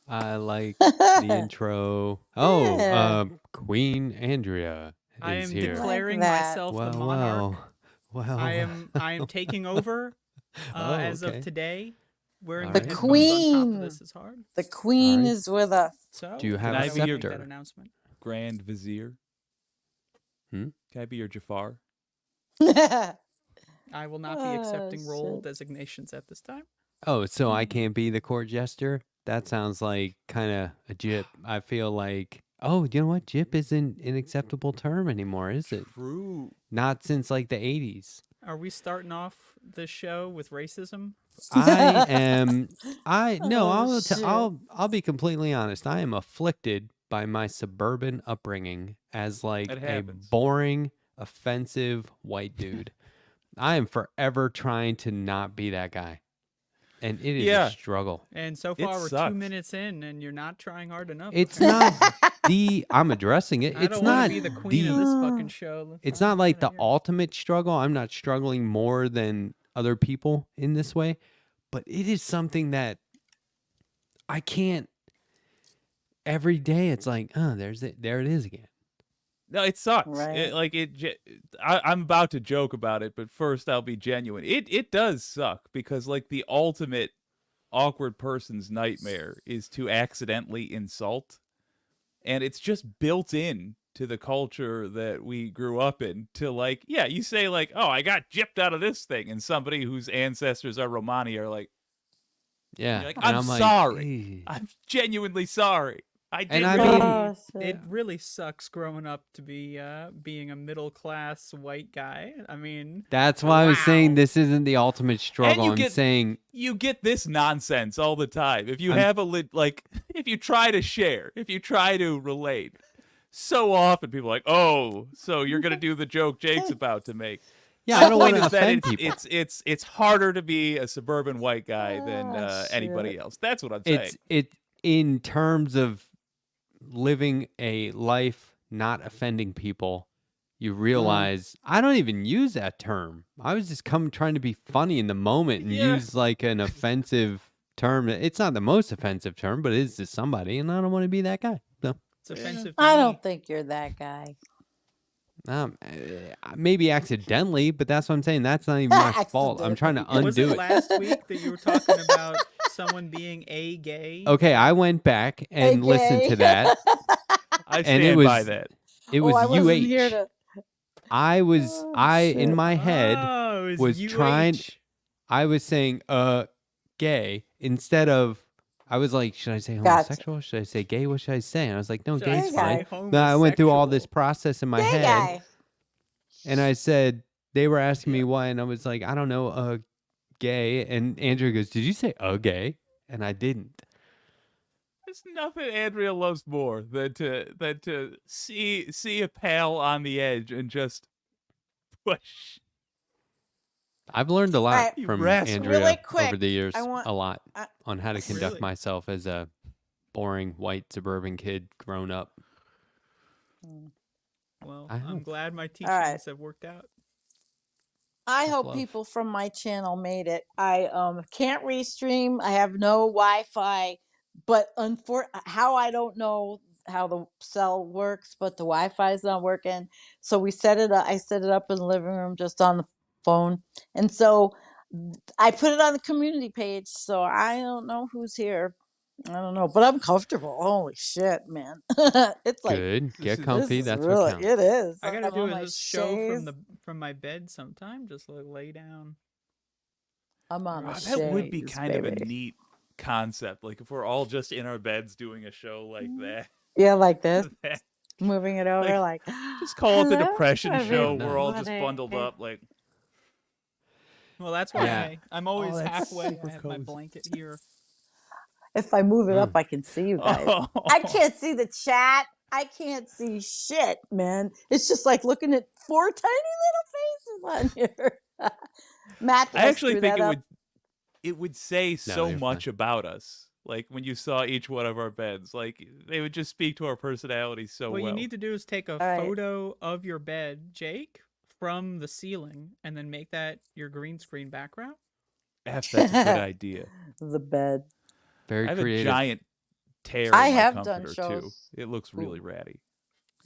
I like the intro. Oh, Yeah. Queen Andrea I is am here. declaring Like that. myself the Well, monarch. well. I am taking over Oh, as of okay. today. Wearing All the right. headphones on top of Queen. this is hard. The queen right. is with us. So Do you I have thought a I would make scepter? that announcement. Grand Vizier. Hmm? Can I be your Jafar? I will not be accepting role designations at this time. Oh, so I can't be the court jester? That sounds like kind of a jip. I feel like, oh, you know what? Jip isn't an acceptable term anymore, is it? True. Not since like the 80s. Are we starting off this show with racism? I am. No. Oh, shit. I'll be completely honest. I am afflicted by my suburban upbringing as like It a happens. boring, offensive white dude. I am forever trying to not be that guy, and it is Yeah. a struggle. And so It far, we're 2 sucks. minutes in, and you're not trying hard enough. It's apparently. not I'm addressing it. I It's don't want not to be the queen of this fucking show. It's not like the Yeah. ultimate struggle. I'm not struggling more than other people in this way, but it is something that I can't. Every day, it's like, oh, there it is again. No, it sucks. Right. I'm about to joke about it, but first I'll be genuine. It does suck because like the ultimate awkward person's nightmare is to accidentally insult, and it's just built in to the culture that we grew up in. To like, yeah, you say like, oh, I got gypped out of this thing, and somebody whose ancestors are Romani are like, Yeah, you're like, and I'm like, sorry. "Eh." I'm genuinely sorry. I did. And I really mean- Oh, It shit. really sucks growing up to be being a middle class white guy. I mean, That's why I was saying Wow. this isn't the ultimate struggle. you I'm get- saying you get this nonsense all the time. If you I'm- have if you try to share, if you try to relate, so often people are like, oh, so you're gonna do the joke Jake's about to make. yeah, I don't want Point to is that offend people. it's harder to be a suburban white guy than Oh, anybody shit. else. That's what I'm saying. It's in terms of living a life not offending people. You realize I don't even use that term. I was just trying to be funny in the moment and Yeah. use like an offensive term. It's not the most offensive term, but it is to somebody, and I don't want to be that guy. So it's offensive to I me. don't think you're that guy. maybe accidentally, but that's what I'm saying. That's not even my fault. I'm trying to Was undo it it. last week that you were talking about someone being a gay? Okay, I went back and listened to that. I and stand it was by that. It was I wasn't here UH. to. I was Oh, in shit. my head Oh, it was UH. trying. I was saying gay instead of. I was like, should I say Gotcha. homosexual? Should I say gay? What should I say? And I was like, no, Should I gay's say fine. homosexual? No, I went through all this process in my Gay head, guy. and I said they were asking me why, and I was like, I don't know, gay. And Andrew goes, did you say gay? And I didn't. There's nothing Andrea loves more than to see a pal on the edge and just push. I've learned a lot Alright, from rascal. Andrea Really over quick, the years, I want- a lot on how to conduct Really? myself as a boring white suburban kid grown up. Well, I I'm hope. glad my teachings right. have worked out. I Tough hope love. people from my channel made it. I can't restream. I have no Wi-Fi, but how I don't know how the cell works, but the Wi-Fi is not working. So we set it up. I set it up in the living room just on the phone, and so I put it on the community page. So I don't know who's here, I don't know, but I'm comfortable. Holy shit, man! It's like Good. This Get is- comfy. this is That's really what it counts. is. I gotta I'm do on my a show chaise. from my bed sometime. Just like lay down. I'm on Wow, a That would be chaise, kind of a baby. neat concept. Like if we're all just in our beds doing a show like that. Yeah, like this, That- moving it over, like just call it the hello, depression show. everybody. We're all just bundled up. Like Well, that's why Yeah. I'm always that's halfway. super I have my cozy. blanket here. If I move it up, Mm. I can see you guys. oh, I can't see the chat. I can't see shit, man. It's just like looking at 4 tiny little faces on here. Matt, did I I actually screw think that up? it would say so you're much fine. about us. Like when you saw each one of our beds, like they would just speak to our personalities so What well. you need to do is take a right. photo of your bed, Jake, from the ceiling, and then make that your green screen background. F, that's a good idea. The bed. Very I have creative. a giant tear I in my have done comforter too. shows. It looks really ratty.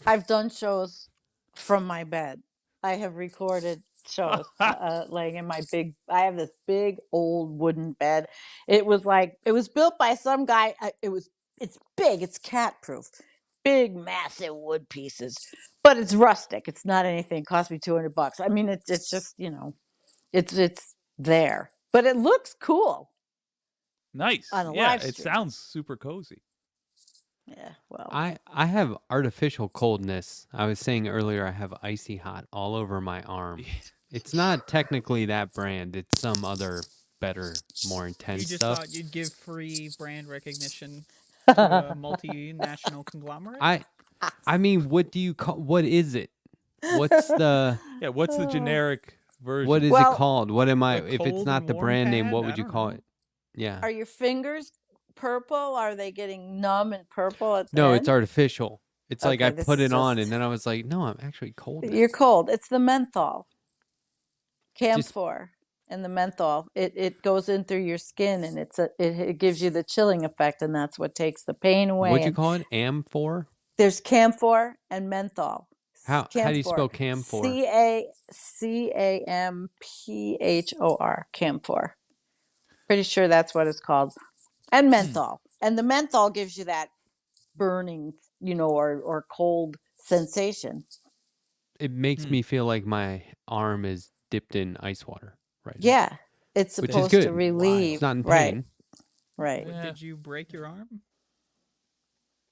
I've done shows from my bed. I have recorded shows laying in my big. I have this big old wooden bed. It was built by some guy. It's big. It's cat proof. Big, massive wood pieces, but it's rustic. It's not anything. It cost me $200. I mean, it's just it's there, but it looks cool Nice. on a Yeah, live it stream. sounds super cozy. Yeah, well, I have artificial coldness. I was saying earlier I have icy hot all over my arm. It's not technically that brand. It's some other better, more You intense just stuff. thought you'd give free brand recognition to a multinational conglomerate. I mean, what do you call? What is it? What's the? Yeah, what's the generic version? What is Well, it called? What am I? the If it's cold not and the warm brand name, pad? what I would you don't call know. it? Yeah. are your fingers purple? Are they getting numb and purple at the No, end? it's artificial. It's like Okay, I this put is it on, just- and then I was like, no, I'm actually cold. now. You're cold. It's the menthol. Just- Camphor and the menthol. It goes in through your skin and it gives you the chilling effect, and that's what takes the pain away. What'd you And call it? Amphor? there's camphor and menthol. How do you spell camphor? CAMPHOR. Camphor. Pretty sure that's what it's called. And menthol. And the menthol gives you that burning, or cold sensation. It makes me feel like my arm is dipped in ice water right now. Yeah. It's Which is supposed good. to relieve. It's not in Right. pain. Right. What, Yeah. Did you break your arm?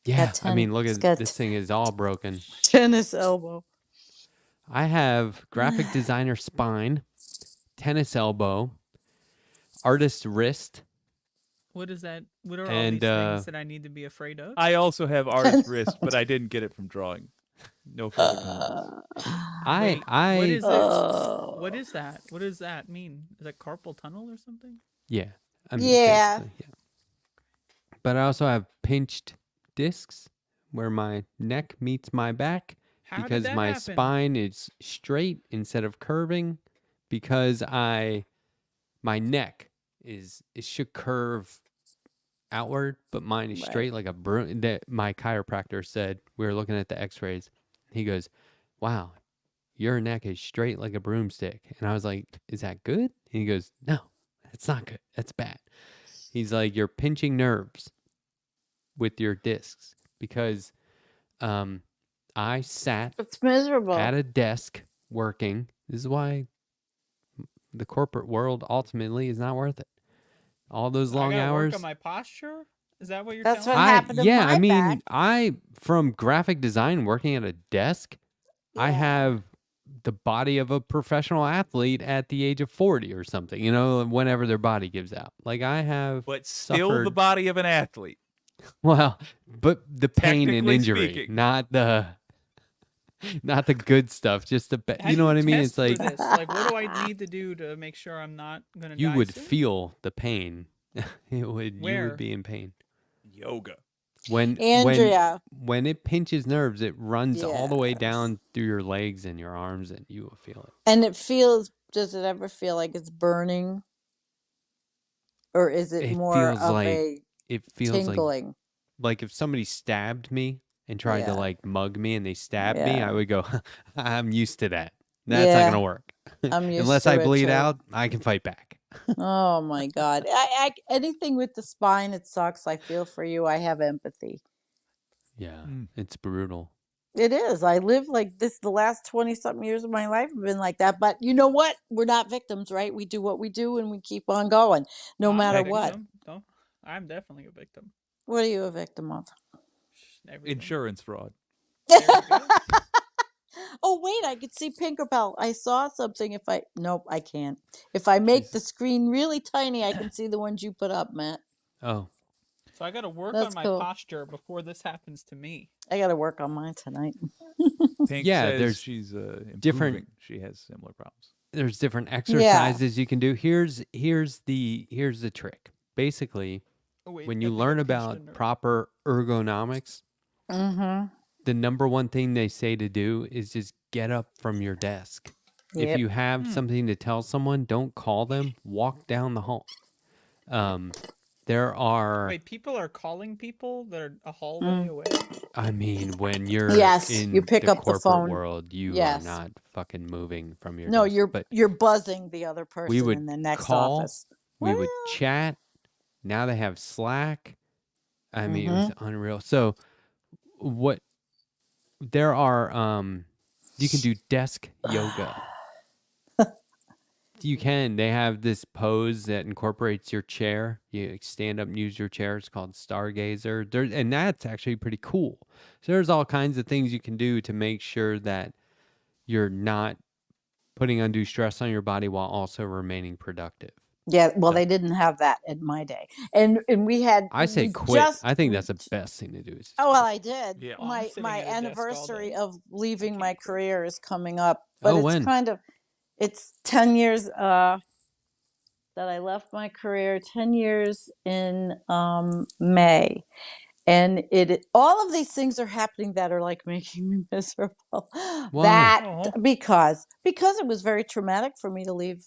Yeah. I mean, 10 look it's at got this thing is all broken. tennis elbow. I have graphic designer spine, tennis elbow, artist wrist. What is that? What are all And, these things that I need to be afraid of? I also have artist wrist, but I didn't get it from drawing. No further comments. I What is it? Oh. What is that? What does that mean? Is that carpal tunnel or something? yeah. I mean, Yeah. basically, yeah. But I also have pinched discs where my neck meets my back How did because that my happen? spine is straight instead of curving because my neck it should curve outward, but mine is Right. straight like a broom. That my chiropractor said. We were looking at the X-rays. He goes, "Wow, your neck is straight like a broomstick." And I was like, "Is that good?" And he goes, "No, it's not good. That's bad." He's like, "You're pinching nerves with your discs because I sat It's miserable. at a desk working. This is why the corporate world ultimately is not worth it. All those long I gotta hours. Work on my posture. Is that what you're That's telling what me? happened to yeah, my I mean, back. I from graphic design working at a desk, I Yeah. have the body of a professional athlete at the age of 40 or something, whenever their body gives out. Like I have But still the suffered- body of an athlete. well, but the pain and Technically injury, speaking. not the good stuff, just the How you do know what I mean? test It's like for this? Like, what do I need to do to make sure I'm not gonna you die would soon? feel the pain. You Where? would be in pain. Yoga. When Andrea. when it pinches nerves, it runs all the way Yes. down through your legs and your arms, and you will feel it. And does it ever feel like it's burning? Or is it It more feels of like a It feels tingling? like if somebody stabbed me and tried to Yeah. like mug me and they stabbed me, Yeah. I would go, I'm used to that. That's not Yeah. gonna work. I'm used Unless to I it bleed too. out, I can fight back. Oh my God. Anything with the spine, it sucks. I feel for you. I have empathy. Yeah, Mm. it's brutal. It is. I live like this the last 20 something years of my life have been like that. But you know what? We're not victims, right? We do what we do and we keep on going no I'm matter a what. victim. No, I'm definitely a victim. What are you a victim of? Everything. Insurance fraud. There you go. Oh, wait, I could see Pinkerbell. I saw something. Nope, I can't. If I make She's- the screen really tiny, I can see the ones you put up, Matt. Oh, So I got to work That's on my cool. posture before this happens to me. I got to work on mine tonight. Pink Yeah, says there's she's improving. different- She has similar problems. there's different exercises you can do. Here's the trick. Basically, Oh, wait, when I you think I learn pinched about a nerve. proper ergonomics, Mm-hmm. the number one thing they say to do is just get up from your desk. If Yep. you have Hmm. something to tell someone, don't call them. Walk down the hall. There are. Wait, people are calling people that are a hallway away? I mean, when you're Yes, in you pick the up the corporate phone. world, you Yes. are not fucking moving from your No, desk. But you're buzzing the other person would in the next call, office. we would Well, chat. Now they have Slack. I mean, it Mm-hmm. was unreal. So, what there are, you can do desk yoga. You can. They have this pose that incorporates your chair. You stand up and use your chair. It's called Stargazer. And that's actually pretty cool. So there's all kinds of things you can do to make sure that you're not putting undue stress on your body while also remaining productive. Yeah, well, So- they didn't have that in my day, and we had. I say we quit. just- I think that's the best thing to do. Is Oh well, quit. I did. Yeah. Oh, I'm my sitting my at a desk all anniversary day. of leaving can't my quit. career is coming up, but Oh, it's when? kind of it's 10 years that I left my career. 10 years in May. And all of these things are happening that are like making me miserable. Why? That Aw. because it was very traumatic for me to leave.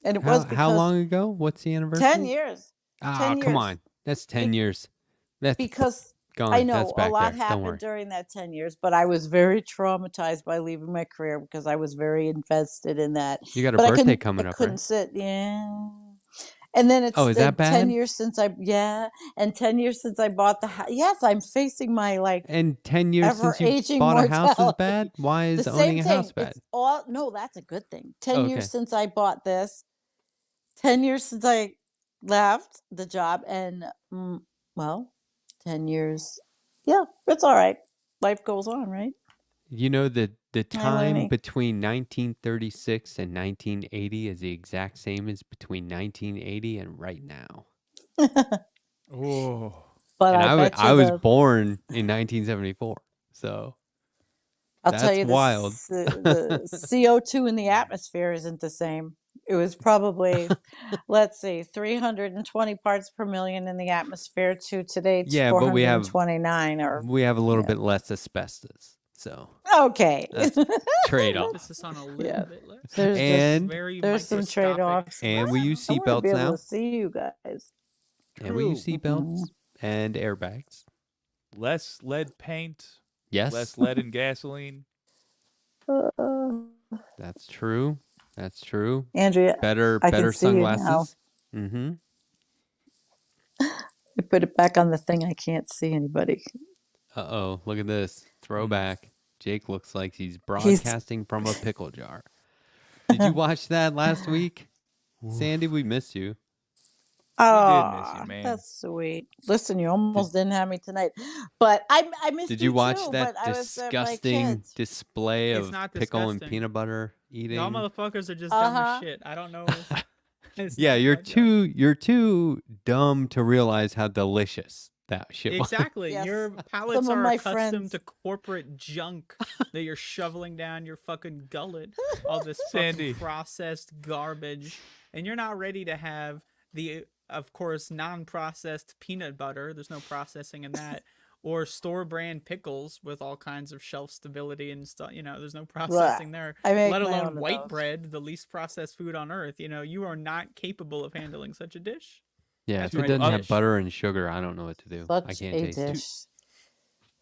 And it was because How long ago? What's the anniversary? 10 years. Ah, 10 come years. on. That's 10 years. That's Because gone. I know That's a back lot there. Don't worry. happened during that 10 years, but I was very traumatized by leaving my career because I was very invested in that. You got a But birthday coming I up, couldn't right? sit. Yeah. And then it's Oh, is that 10 bad? years since and 10 years since I bought the house. Yes, I'm facing my And 10 years since you ever-aging bought a house is mortality. bad? Why The is owning same a thing. house bad? It's all no, that's a good thing. 10 Oh, years okay. since I bought this. 10 years since I left the job, and well, 10 years. Yeah, it's all right. Life goes on, right? You know the time Lenny. between 1936 and 1980 is the exact same as between 1980 and right now. Oh. But And I bet you I was born in 1974. So I'll tell that's you wild. the CO2 in the atmosphere isn't the same. It was probably, let's see, 320 parts per million in the atmosphere to today it's Yeah, but we have 429 or a little yeah. bit less asbestos. So okay. that's trade-off. Emphasis on a little Yeah. bit less. There's just And Very there's some microscopic. trade-offs. and we use I want to seatbelts be able now. to see you guys. And we use True. seatbelts and airbags. Less lead paint, Yes, less lead in gasoline. that's true. That's true. Andrea, Better I can better see you now. sunglasses. Mm-hmm. I put it back on the thing. I can't see anybody. Uh-oh, look at this. Throwback. Jake looks like he's broadcasting from a pickle jar. Did you watch that last week? Sandy, we missed you. Oh, man. that's sweet. Listen, you almost didn't have me tonight, but I missed Did you you watch too, that but I was at my disgusting kids. display It's of not pickle and disgusting. peanut butter eating? Y'all motherfuckers are just dumb Uh-huh. as shit. I don't know. It's Yeah, not you're about you're too dumb to realize how delicious that shit was. Exactly. Yes. Your palates Some of are my accustomed friends- to corporate junk that you're shoveling down your fucking gullet. All this Sandy. fucking processed garbage. And you're not ready to have the, of course, non-processed peanut butter. There's no processing in that. Or store brand pickles with all kinds of shelf stability and stuff. You know, there's no processing there. I make Let my alone own of white those. bread, the least processed food on earth. You know, you are not capable of handling such a dish. Yeah, That's if it right, doesn't have dish. butter and sugar, I don't know what to do. I Such can't a taste it. dish.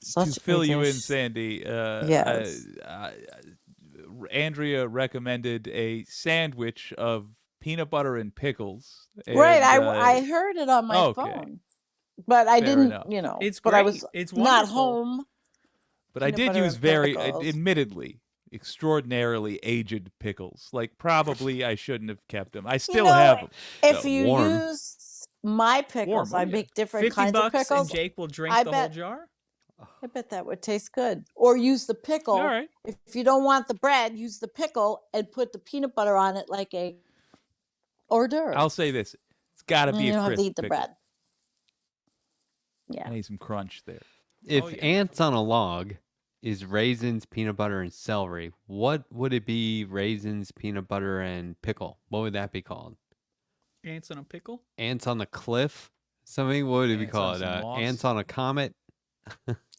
Such To fill a you in, dish. Sandy, Yes. Andrea recommended a sandwich of peanut butter and pickles. Right. And, I heard it on my okay. phone, but I Fair didn't, enough. It's but I great. was It's not wonderful. home. But I Peanut did butter use and very, pickles. admittedly, extraordinarily aged pickles. Like, probably I shouldn't have kept them. I You still know, have them. if So, you warm. use my pickles, oh I yeah. make different 50 kinds of bucks and pickles. Jake will drink I the whole bet jar. I bet that would taste good. Or use the pickle. All right. If you don't want the bread, use the pickle and put the peanut butter on it like a hors d'oeuvre. I'll say this: it's got to And be you a don't have to crisp eat the pickle. bread. I Yeah. need some crunch there. If Oh, yeah. ants on a log is raisins, peanut butter, and celery, what would it be? Raisins, peanut butter, and pickle. What would that be called? Ants on a pickle. Ants on the cliff? Something. What would it be Ants on called? some moss? Ants on a comet?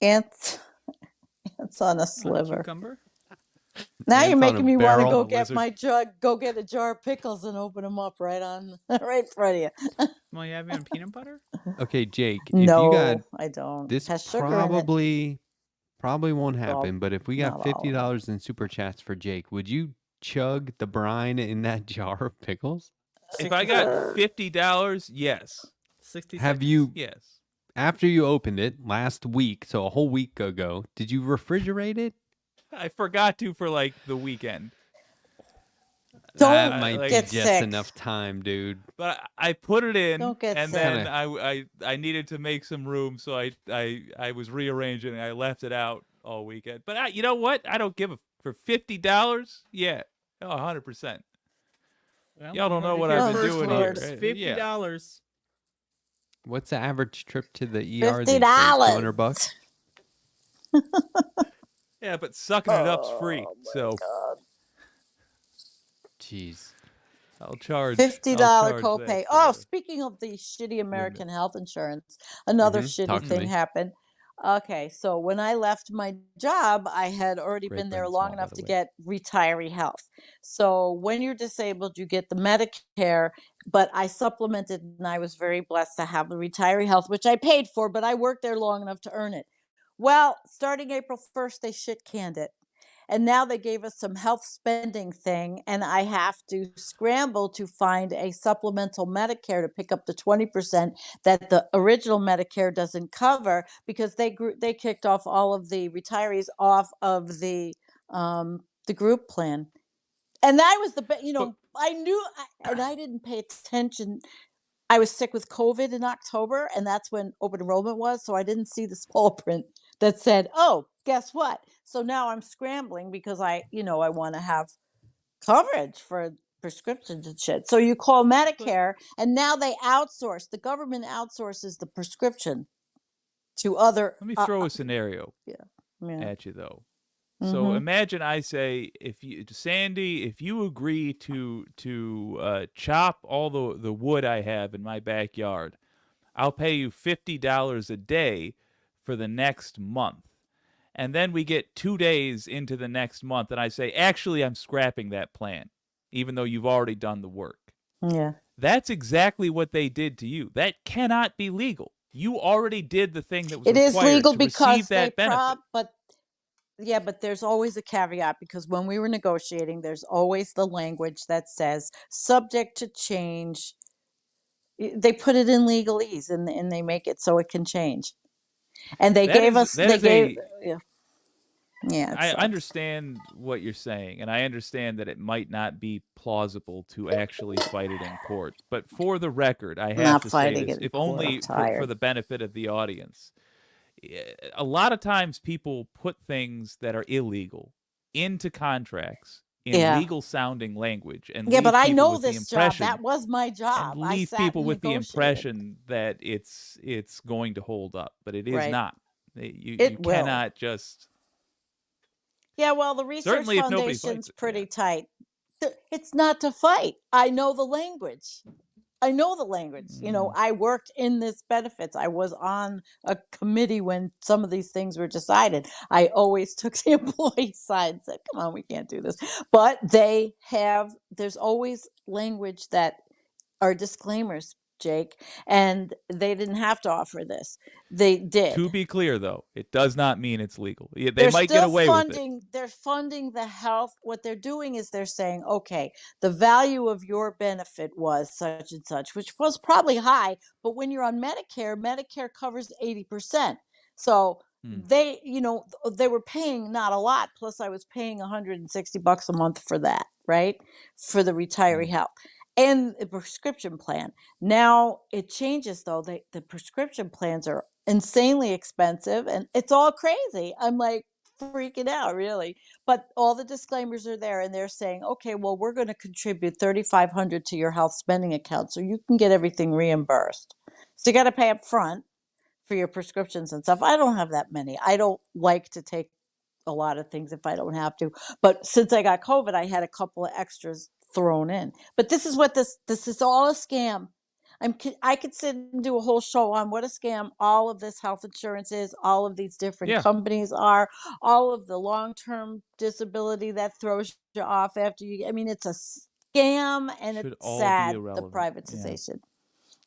Ants ants on a On a sliver. cucumber. Now Ants you're on making a me want to barrel? go A get lizard. my go get a jar of pickles and open them up right in front of you. Well, you have it on peanut butter. Okay, Jake. If you No, got I don't. this, Has sugar in it. probably won't Well, happen. But if we got not all of it. $50 in super chats for Jake, would you chug the brine in that jar of pickles? If I got $50, yes. 60 Have seconds. you, Yes. after you opened it last week, so a whole week ago, did you refrigerate it? I forgot to for like the weekend. Don't That might be get just sick. enough time, dude. But I put it in, Don't get and sick. then I needed to make some room, so I was rearranging, and I left it out all weekend. But you know what? I don't give a for $50. Yeah, 100%. Well, Y'all don't you know heard what it here I've been first, doing folks. here. $50. What's the average trip to the ER? these days? $50. $200. Yeah, but sucking it up's free, so Jeez. I'll charge $50 that copay. for Oh, it. speaking of the shitty Limit. American health insurance, another Mhm. Talk shitty to thing me. happened. Okay, so when I left my job, I had already Great been there brand long small, by enough the to way. get retiree health. So when you're disabled, you get the Medicare, but I supplemented and I was very blessed to have the retiree health, which I paid for, but I worked there long enough to earn it. Well, starting April 1st, they shit canned it. And now they gave us some health spending thing, and I have to scramble to find a supplemental Medicare to pick up the 20% that the original Medicare doesn't cover because they kicked off all of the retirees off of the group plan. And that was But I knew and I didn't pay attention. I was sick with COVID in October, and that's when open enrollment was. So I didn't see the small print that said, "Oh, guess what?" So now I'm scrambling because I want to have coverage for prescriptions and shit. So you call Medicare, and now they outsource. The government outsources the prescription to other. let me throw a scenario Yeah. at you though. So Mhm. imagine I say, Sandy, if you agree to chop all the wood I have in my backyard, I'll pay you $50 a day for the next month. And then we get 2 days into the next month, and I say, actually, I'm scrapping that plan, even though you've already done the work. Yeah. That's exactly what they did to you. That cannot be legal. You already did the thing that was It is required legal to because receive that benefit. but there's always a caveat because when we were negotiating, there's always the language that says subject to change. They put it in legalese and they make it so it can change. And they gave us that they is gave yeah. I sucks. understand what you're saying, and I understand that it might not be plausible to actually fight it in court. But for the record, I have Not to say fighting this, it in if court, I'm only for tired. the benefit of the audience. A lot of times people put things that are illegal into contracts in Yeah. legal sounding language and Yeah, leave but I people know with the this job. impression That was my and job. I leave sat people and with the negotiated. impression that it's going to hold up, but it is Right. not. You It will. cannot just Yeah, well, the Research certainly if nobody fights Foundation's it. pretty Yeah. tight. It's not to fight. I know the language. I know the language. I worked in this benefits. I was on a committee when some of these things were decided. I always took the employee side and said, come on, we can't do this. But there's always language that are disclaimers Jake, and they didn't have to offer this. They did. To be clear, though, it does not mean it's legal. Yeah, they They're might get still away with it. funding. They're funding the health. What they're doing is they're saying, okay, the value of your benefit was such and such, which was probably high, but when you're on Medicare, Medicare covers 80%. So Hmm. they, they were paying not a lot. Plus, I was paying $160 a month for that, right? For the retiree health and the prescription plan. Now it changes though. The prescription plans are insanely expensive and it's all crazy. I'm like freaking out, really. But all the disclaimers are there and they're saying, okay, well, we're going to contribute $3,500 to your health spending account so you can get everything reimbursed. So you got to pay up front for your prescriptions and stuff. I don't have that many. I don't like to take a lot of things if I don't have to. But since I got COVID, I had a couple of extras thrown in. But this is what this is all a scam. I could sit and do a whole show on what a scam all of this health insurance is, all of these different Yeah. companies are, all of the long-term disability that throws you off after you. I mean, it's a scam and Should it's all be sad, the irrelevant. privatization.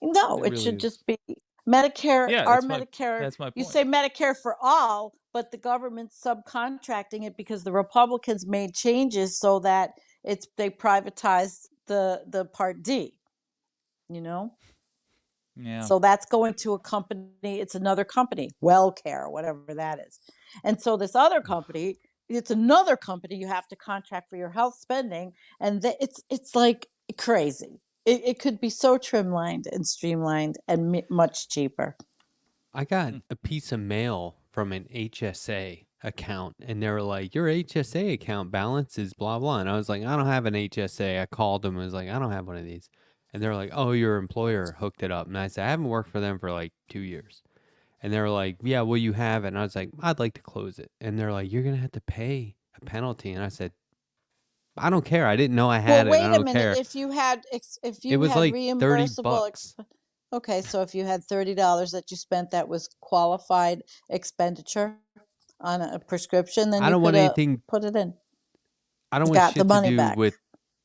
No, It it really should is. just be Medicare. Yeah, Our that's Medicare. my You point. say Medicare for all, but the government's subcontracting it because the Republicans made changes so that they privatized the Part D. Yeah. So that's going to a company. It's another company, WellCare, whatever that is. And so this other company, it's another company you have to contract for your health spending, and it's like crazy. It could be so trimlined and streamlined and much cheaper. I got a piece of mail from an HSA account, and they were like, your HSA account balance is blah, blah. And I was like, I don't have an HSA. I called them and was like, I don't have one of these. And they're like, oh, your employer hooked it up. And I said, I haven't worked for them for like 2 years. And they were like, yeah, well, you have it. And I was like, I'd like to close it. And they're like, you're going to have to pay a penalty. And I said, I don't care. I didn't know I had Well, it. wait I a don't minute. care. If you had It was like $30. reimbursable, okay, so if you had $30 that you spent that was qualified expenditure on a prescription, then I you don't want could anything. put it in. I don't You want got the shit to money do back. with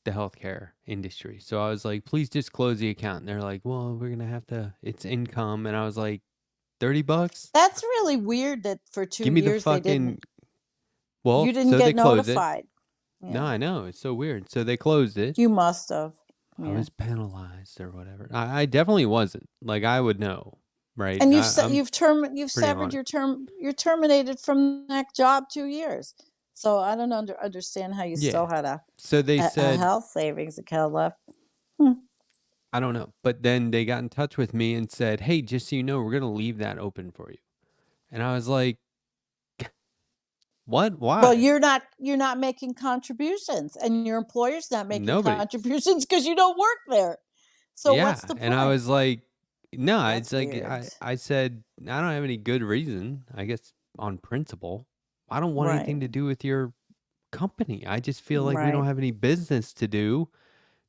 the healthcare industry. So I was like, please just close the account. And they're like, well, we're going to have to, it's income. And I was like, $30? That's really weird that for 2 Give me the years they fucking, didn't. well, You didn't so they get closed it. notified. No, Yeah. I know. It's so weird. So they closed it. You must have. I Yeah. was penalized or whatever. I definitely wasn't. Like, I would know, right? And I'm you've pretty severed on it. your term. You're terminated from that job 2 years. So I don't understand how you still Yeah. had So they a said, health savings account left. I don't know. But then they got in touch with me and said, hey, just so you know, we're going to leave that open for you. And I was like, what? Why? Well, you're not making contributions, and your employer's not making Nobody. contributions because you don't work there. So Yeah. what's the point? And I was like, no, That's it's like, weird. I said, I don't have any good reason, I guess, on principle. I don't want anything Right. to do with your company. I just feel like we don't Right. have any business to do.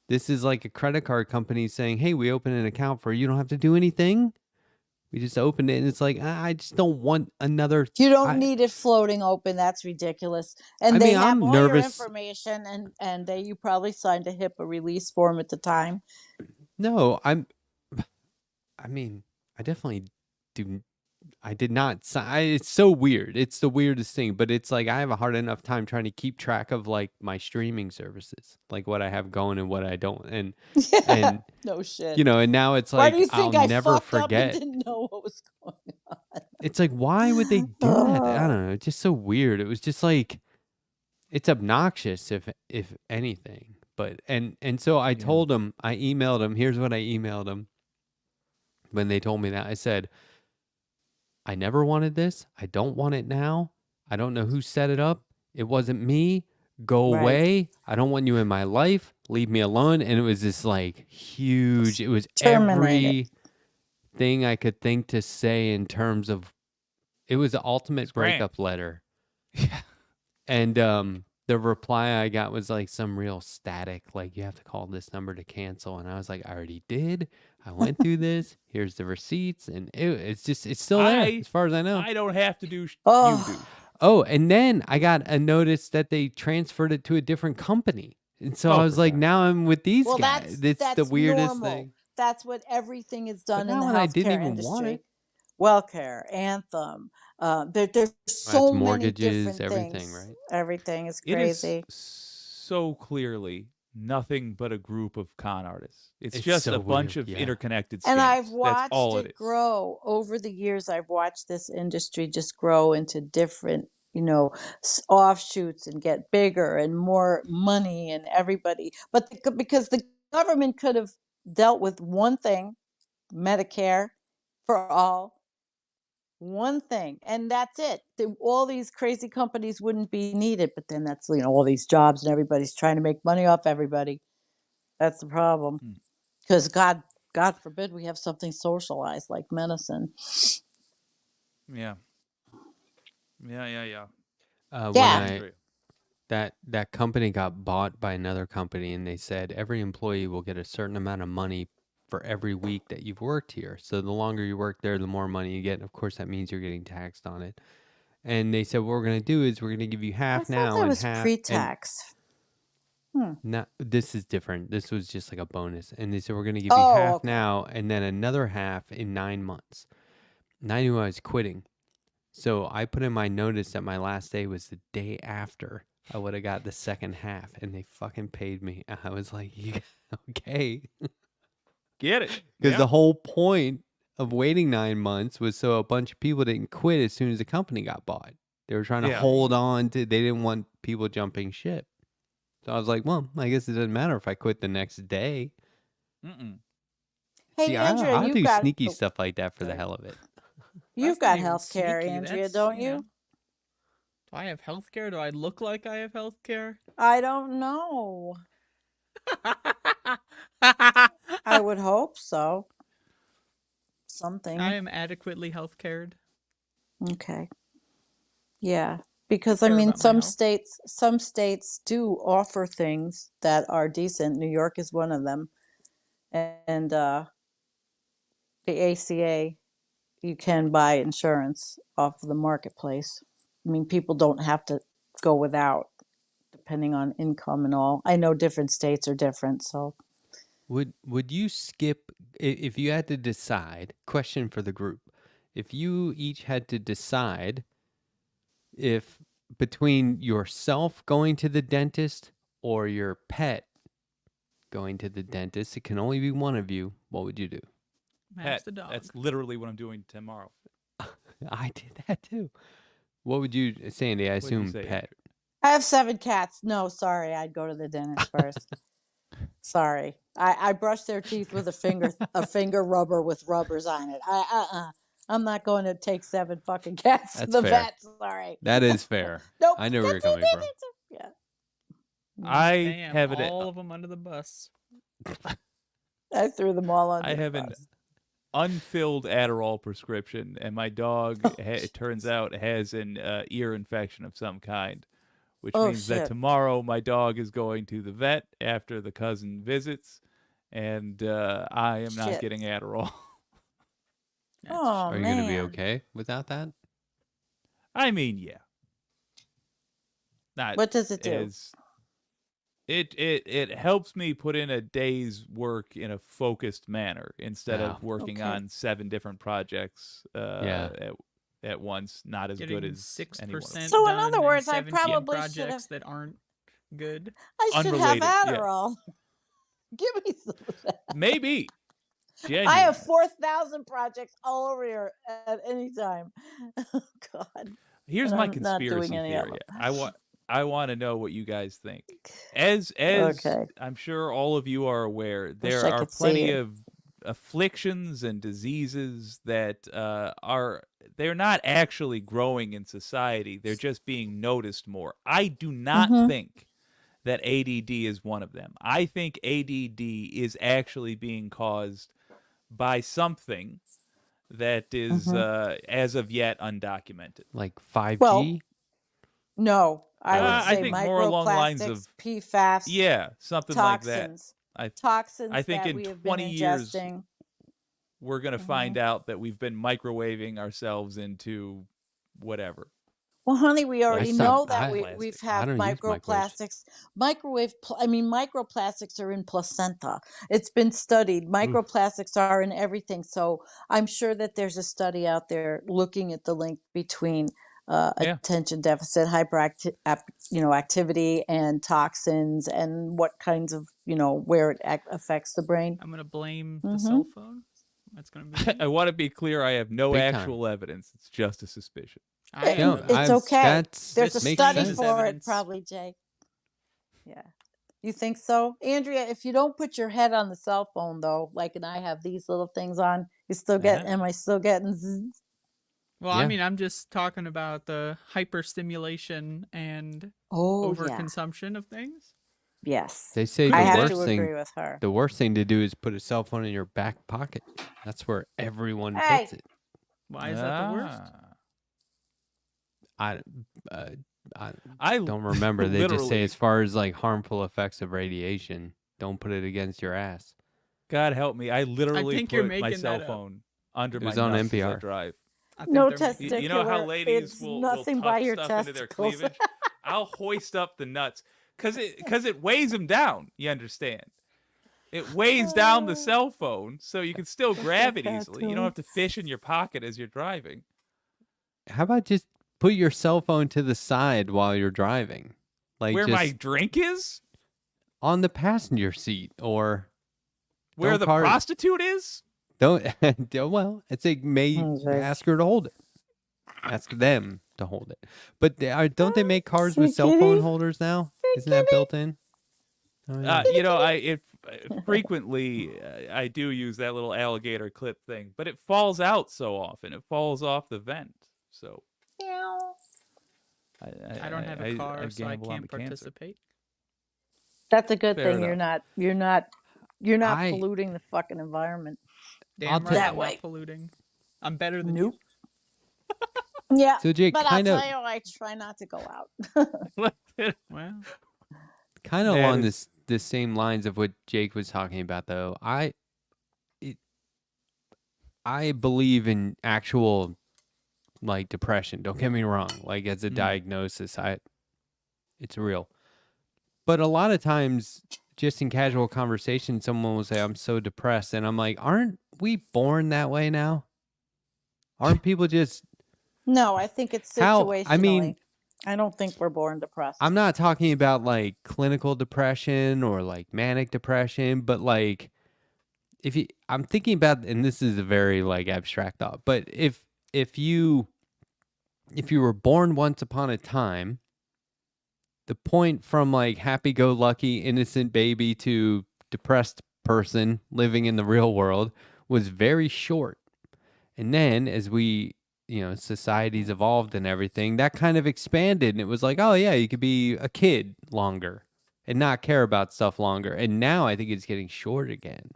This is like a credit card company saying, hey, we open an account for you. You don't have to do anything. We just opened it. And it's like, I just don't want another. You don't I, need it floating open. That's ridiculous. I And they mean, have I'm all your nervous. information, and you probably signed a HIPAA release form at the time. No, I mean, I definitely do. I did not sign. It's so weird. It's the weirdest thing, but it's like I have a hard enough time trying to keep track of like my streaming services, like what I have going and what I don't. And Yeah. No shit. and now it's Why like do you I'll think I never fucked up and forget. didn't know what was going on? It's like, why would they do that? I Oh. don't know. It's just so weird. It was just like, it's obnoxious if anything. But and so I Yeah. told them, I emailed them. Here's what I emailed them when they told me that. I said, I never wanted this. I don't want it now. I don't know who set it up. It wasn't me. Go Right. away. I don't want you in my life. Leave me alone. And it was this like huge, it was Terminated. everything I could think to say in terms of, it was the ultimate It's grand. breakup letter. Yeah. And the reply I got was like some real static, like you have to call this number to cancel. And I was like, I already did. I went through this. Here's the receipts, and it's still there I- as far as I know. I don't have to do. You do. Oh. Oh, and then I got a notice that they transferred it to a different company, and so Oh, I was for like, God. now I'm with these Well, guys. that's It's the weirdest normal. thing. That's what everything is done in now the when I didn't healthcare even want industry. it, Wellcare, Anthem. There's that's so many mortgages, different everything, things. right? Everything is It is crazy. so clearly nothing but a group of con artists. It's It's just so a bunch weird, of yeah. interconnected And I've scams. That's watched all it it is. grow over the years. I've watched this industry just grow into different, offshoots and get bigger and more money and everybody. But because the government could have dealt with one thing, Medicare for all, one thing, and that's it. All these crazy companies wouldn't be needed. But then that's, all these jobs and everybody's trying to make money off everybody. That's the problem. Hmm. Because God forbid we have something socialized like medicine. Yeah. Yeah. When Yeah. That's I true. that company got bought by another company, and they said every employee will get a certain amount of money for every week that you've worked here. So the longer you work there, the more money you get. And of course, that means you're getting taxed on it. And they said what we're going to do is we're going to give you I half thought now that and was half. And pre-tax. not this is different. This was just like a bonus. And they said we're going to give you Oh, half okay. now and then another half in 9 months. And I knew I was quitting. So I put in my notice that my last day was the day after I would have got the second half, and they fucking paid me. I was like, okay. Get it. Because Yeah. the whole point of waiting 9 months was so a bunch of people didn't quit as soon as the company got bought. They were trying to Yeah. hold on to, they didn't want people jumping ship. So I was like, well, I guess it doesn't matter if I quit the next day. Mm-mm. Hey, See, Andrea, I'll you've do got sneaky stuff like that for the sorry. hell of it. You've That's not got even health care, sneaky, Andrea, that's, don't you? Do I have health care? Do I look like I have health care? I don't know. I would hope so. Something. I am adequately health cared. Okay. Yeah. Because Care about my health. some states do offer things that are decent. New York is one of them. And the ACA, you can buy insurance off of the marketplace. I mean, people don't have to go without, depending on income and all. I know different states are different, so Would you skip if you had to decide? Question for the group: if you each had to decide if between yourself going to the dentist or your pet going to the dentist, it can only be one of you. What would you do? Max Pet, the dog. that's literally what I'm doing tomorrow. I did that too. What would you, Sandy? I What'd you assume say, pet. I have 7 cats. No, sorry, I'd go to the dentist first. Sorry, I brush their teeth with a finger rubber with rubbers on it. I'm not going to take 7 fucking cats to That's the fair. vet. Sorry. That is fair. Nope. I know where you're coming from. Yeah. I Damn, have it. all of them under the bus. I threw them all under I the have an bus. unfilled Adderall prescription, and my dog, it turns out, has an ear infection of some kind, which Oh, means that shit. tomorrow my dog is going to the vet after the cousin visits, and I am not Shit. getting Adderall. That's Oh, Are you going to be man. okay without that? I mean, yeah. Not What does it do? as it helps me put in a day's work in a focused manner instead Yeah. of working Okay. on 7 different projects Yeah. at once. Not as good getting as 6% anyone else. So in done other and words, I 17 probably should projects have that aren't good. I should have Unrelated, yeah. Adderall. Give me some of that. Maybe. Genuinely. I have 4,000 projects all over here at any time. Oh, God. Here's and my I'm not doing conspiracy any of theory. them. I want to know what you guys think. As Okay. I'm sure all of you are aware, there I are could see plenty it. of afflictions and diseases that they're not actually growing in society. They're just being noticed more. I do not Mhm. think that ADD is one of them. I think ADD is actually being caused by something that is as of yet undocumented. Like 5G? Well, no, I would I say think more along lines microplastics, of PFAS, yeah, something like that. toxins, I toxins think that in we have 20 been years ingesting. we're going to find out that we've been microwaving ourselves into whatever. Well, honey, we already know stopped. that I we've I have don't use microwaves. microplastics. Microplastics are in placenta. It's been studied. Oof. Microplastics are in everything. So I'm sure that there's a study out there looking at the link between Yeah. attention deficit activity and toxins and what kinds of where it affects the brain. I'm gonna blame the Mm-hmm. cell phone. That's gonna be I want to be clear. I have no Big time. actual evidence. It's just a suspicion. I have No, It's okay. that's There's a This makes study sense. for it, evidence. probably, Jay. Yeah. You think so? Andrea, if you don't put your head on the cell phone, though, like, and I have these little things on, you still get, am I still getting zzz? Well, I Yeah. mean, I'm just talking about the hyperstimulation and Oh, yeah. overconsumption of things. Yes. They say I the have worst to thing agree with her. the worst thing to do is put a cell phone in your back pocket. That's where everyone Hey. puts it. Why is that the worst? I uh, I I don't remember. They just say literally- as far as like harmful effects of radiation, don't put it against your ass. God help me. I literally think you're put my making cell that up. phone under It my was on nuts as I NPR. drive. I think No they're making- You know how testicular, ladies it's will nothing tuck by your stuff into their testicles. cleavage? I'll hoist up the nuts because it weighs them down. You understand? It weighs down the cell phone, so you can still grab it easily. You don't have to fish in your pocket as you're driving. How about just put your cell phone to the side while you're driving, like Where just my drink is? on the passenger seat, or Where Don't the car- prostitute is? don't. Well, it's a may Okay. ask her to hold it. Ask them to hold it. But don't they make cars with See, cell phone kitty? holders now? Isn't that built in? Oh, yeah. Frequently I do use that little alligator clip thing, but it falls out so often. It falls off the vent. So Meow. I don't have a car, so I gamble on can't the cancer. participate. That's a good Fair thing. enough. You're not I- polluting the fucking environment. Damn tell- right, That I'm way. not polluting. I'm better than Nope. Yeah. So Jake, But I'll kind tell of you, I try not to go out. you. Well, kind of That along is- the same lines of what Jake was talking about, though. I believe in actual like depression. Don't get me wrong. Like as a Mm. diagnosis, it's real. But a lot of times, just in casual conversation, someone will say, "I'm so depressed," and I'm like, "Aren't we born that way now? Aren't people just?" No, I think it's How- situationally. I mean- I don't think we're born depressed. I'm not talking about like clinical depression or like manic depression, but like I'm thinking about, and this is a very like abstract thought, but if you were born once upon a time, the point from like happy-go-lucky innocent baby to depressed person living in the real world was very short. And then as we society's evolved and everything, that kind of expanded, and it was like, oh yeah, you could be a kid longer and not care about stuff longer. And now I think it's getting short again.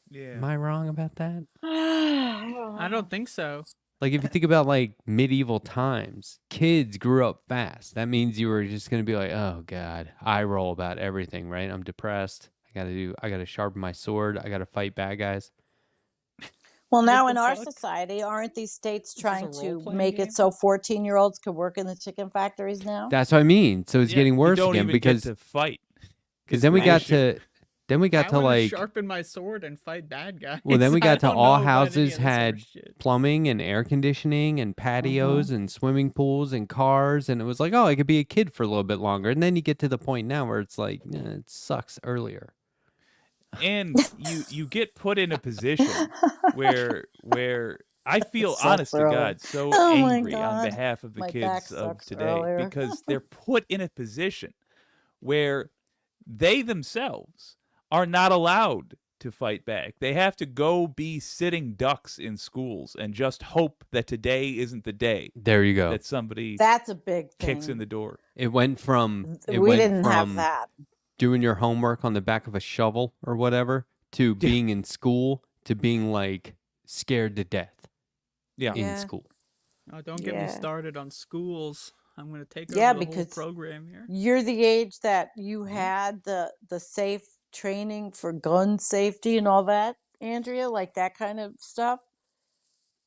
Yeah. Am I wrong about that? I don't think so. Like if you think about like medieval times, kids grew up fast. That means you were just going to be like, oh God, I roll about everything, right? I'm depressed. I got to sharpen my sword. I got to fight bad guys. Well, now What in the our fuck? society, aren't these states This is a trying to role-playing make game? it so 14-year-olds could work in the chicken factories now? That's what I mean. So it's Yeah, getting you worse don't again even because get to fight. then we got bullshit. I wanna like sharpen my sword and fight bad guys. well, then we I got to don't all know about any houses of this other had shit. plumbing and air conditioning and patios and swimming pools and cars, and it was like, oh, I could be a kid for a little bit longer. And then you get to the point now where it's like, it sucks earlier. And you get put in a position where I feel, Sucks honest to early. God, so Oh my angry on God. behalf of the My back kids of sucks today earlier. because they're put in a position where they themselves are not allowed to fight back. They have to go be sitting ducks in schools and just hope that today isn't the day There you go. that somebody That's a big thing. kicks in the door. It went from We didn't have that. doing your homework on the back of a shovel or whatever to being in school to being like scared to death Yeah. in Yeah. school. Oh, don't get me Yeah. started on schools. I'm gonna take over Yeah, the whole because program here. You're the age that Mm-hmm. you had the safe training for gun safety and all that, Andrea, like that kind of stuff.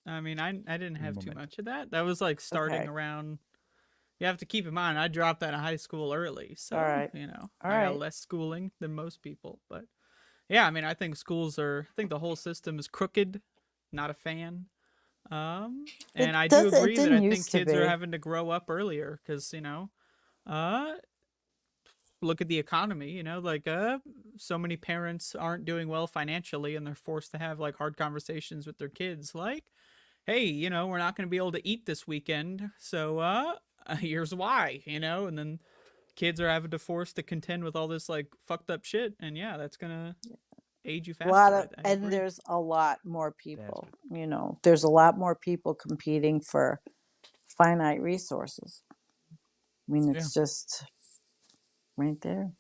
I mean, I didn't have too Moment. much of that. That was like starting Okay. around You have to keep in mind, I dropped out of high school early, so right. you know, All I right. got less schooling than most people. But yeah, I mean, I think I think the whole system is crooked. Not a fan. And I do It agree that I didn't think used to kids are be. having to grow up earlier because uh, look at the economy. Like so many parents aren't doing well financially, and they're forced to have like hard conversations with their kids, like, hey, we're not going to be able to eat this weekend, so here's why, and then kids are having to force to contend with all this like fucked up shit, and yeah, that's gonna age you A lot faster. of, I and agree. there's a lot more That's people. There's a lot more people competing for finite resources. I mean, it's just right there.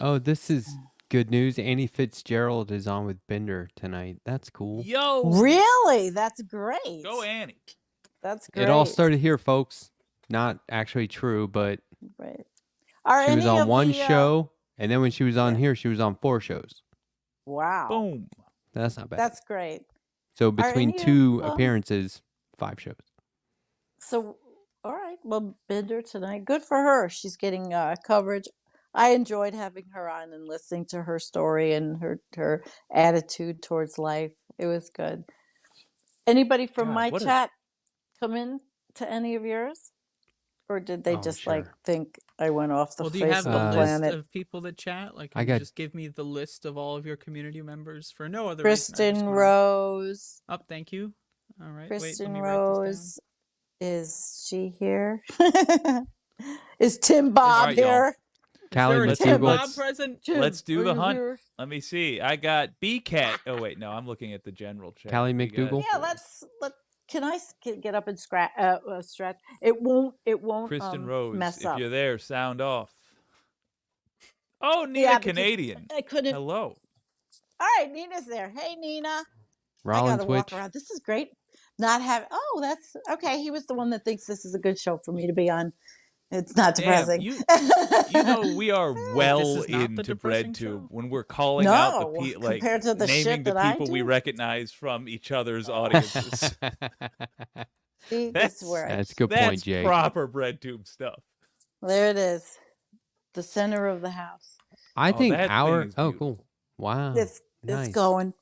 Oh, this is good news. Annie Fitzgerald is on with Bender tonight. That's cool. Yo, Really? That's great. go Annie. That's great. It all started here, folks. Not actually true, but Right. Are she was any on of one the, show, and then when she was on yeah. here, she was on 4 shows. Wow. Boom. That's not bad. That's great. So between any 2 of, appearances, 5 shows. So, all right. Well, Bender tonight. Good for her. She's getting coverage. I enjoyed having her on and listening to her story and her attitude towards life. It was good. Anybody from God, my what a- chat come in to any of yours? Or did they Oh, just sure. like think I went off the Well, do you face have of the the list planet? of people that chat? Like, I can you got- just give me the list of all of your community members for no other reason? I just Kristen wanna- Rose. Oh, thank you. All right. Kristen wait, let me write this Rose. Is she here? Is Tim Bob right, y'all. here? Callie down. Is Let's- there a Tim McDougal. Bob present? Let's do Are the you hunt. here? Let me see. I got B-Cat. Oh wait, no, I'm looking at the general chat. Callie We got, McDougal? Yeah, can I get up and stretch? It won't Kristen Rose. mess If up. you're there, sound off. Oh, Nina Yeah, because Canadian. I couldn't. Hello. All right, Nina's there. Hey, Nina. I Rollins gotta walk Witch. around. This is great. Not have. Oh, that's okay. He was the one that thinks this is a good show for me to be on. It's not Damn, depressing. you know we are well is not the into depressing BreadTube show? when we're calling out the No, compared to the naming shit the that I people we do. recognize from each other's audiences. See, this is where That's a good That's point, Jake. proper BreadTube stuff. there it is. The center of the house. I Oh, think that thing our is oh beautiful. cool. Wow. It's nice. going.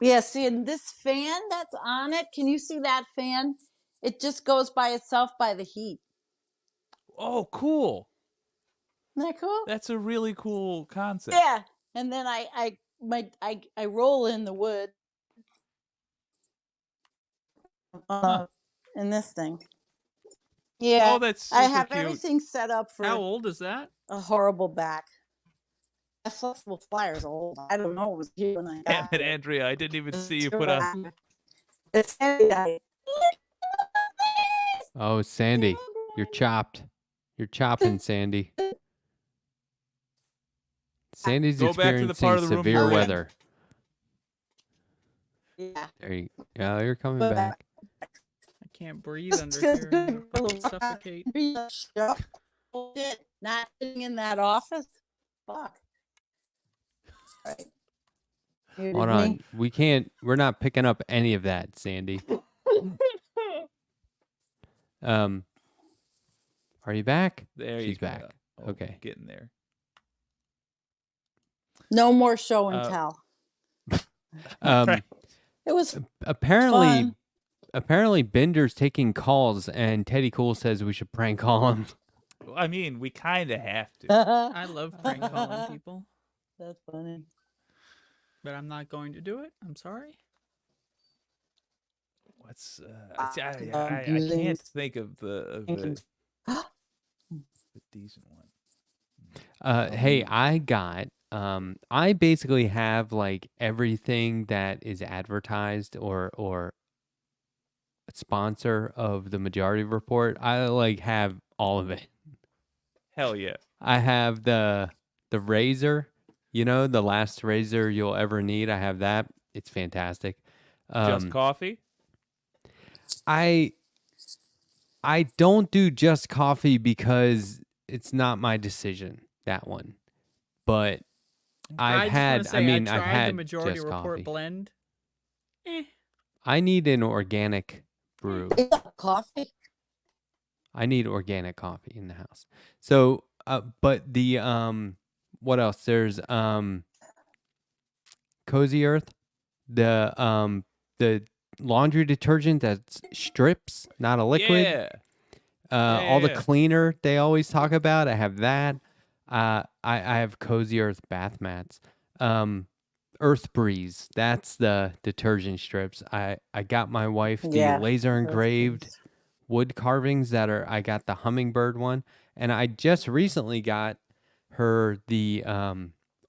Yeah, see, and this fan that's on it, can you see that fan? It just goes by itself by the heat. Oh, cool. Isn't that cool? That's a really cool concept. Yeah. And then I roll in the wood in this thing. Yeah. Oh, that's super I have cute. everything set up for How old is that? a horrible back. That flexible flyer's old. I don't know. It was here when I Damn got it, Andrea. I didn't even see you put a... It's heavy. Oh, Sandy, you're chopped. You're chopping, Sandy. Sandy's Go back to the experiencing part of the room severe you're in. weather. Yeah. There you go. You're coming But- back. I can't breathe Just under feels here. good. I'm gonna suffocate. Shit, not sitting in that office. Fuck. Right. Muted Hold me. on. We're not picking up any of that, Sandy. Are you back? There you She's go. back. Oh, Okay. Getting there. No more show and Uh, tell. Um, It was apparently, fun. apparently Bender's taking calls, and Teddy Cool says we should prank call him. I mean, we kind of have to. I love prank calling people, That's funny. but I'm not going to do it. I'm sorry. What's I using- can't think of the decent one. Hey, I basically have like everything that is advertised or sponsor of the Majority Report. I like have all of it. Hell yeah. I have the razor, the last razor you'll ever need. I have that. It's fantastic. Just coffee? I don't do just coffee because it's not my decision, that one. But I I've just wanna had say, I mean tried I've had the Majority just Report coffee. blend. Eh. I need an organic brew. You got coffee? I need organic coffee in the house. So, but the what else? There's Cozy Earth, the laundry detergent that's strips, not a liquid. Yeah. All the Yeah. cleaner they always talk about. I have that. I have Cozy Earth bath mats. Earth Breeze. That's the detergent strips. I got my wife the Yeah, laser Earth engraved Breeze. wood carvings that are. I got the hummingbird one, and I just recently got her the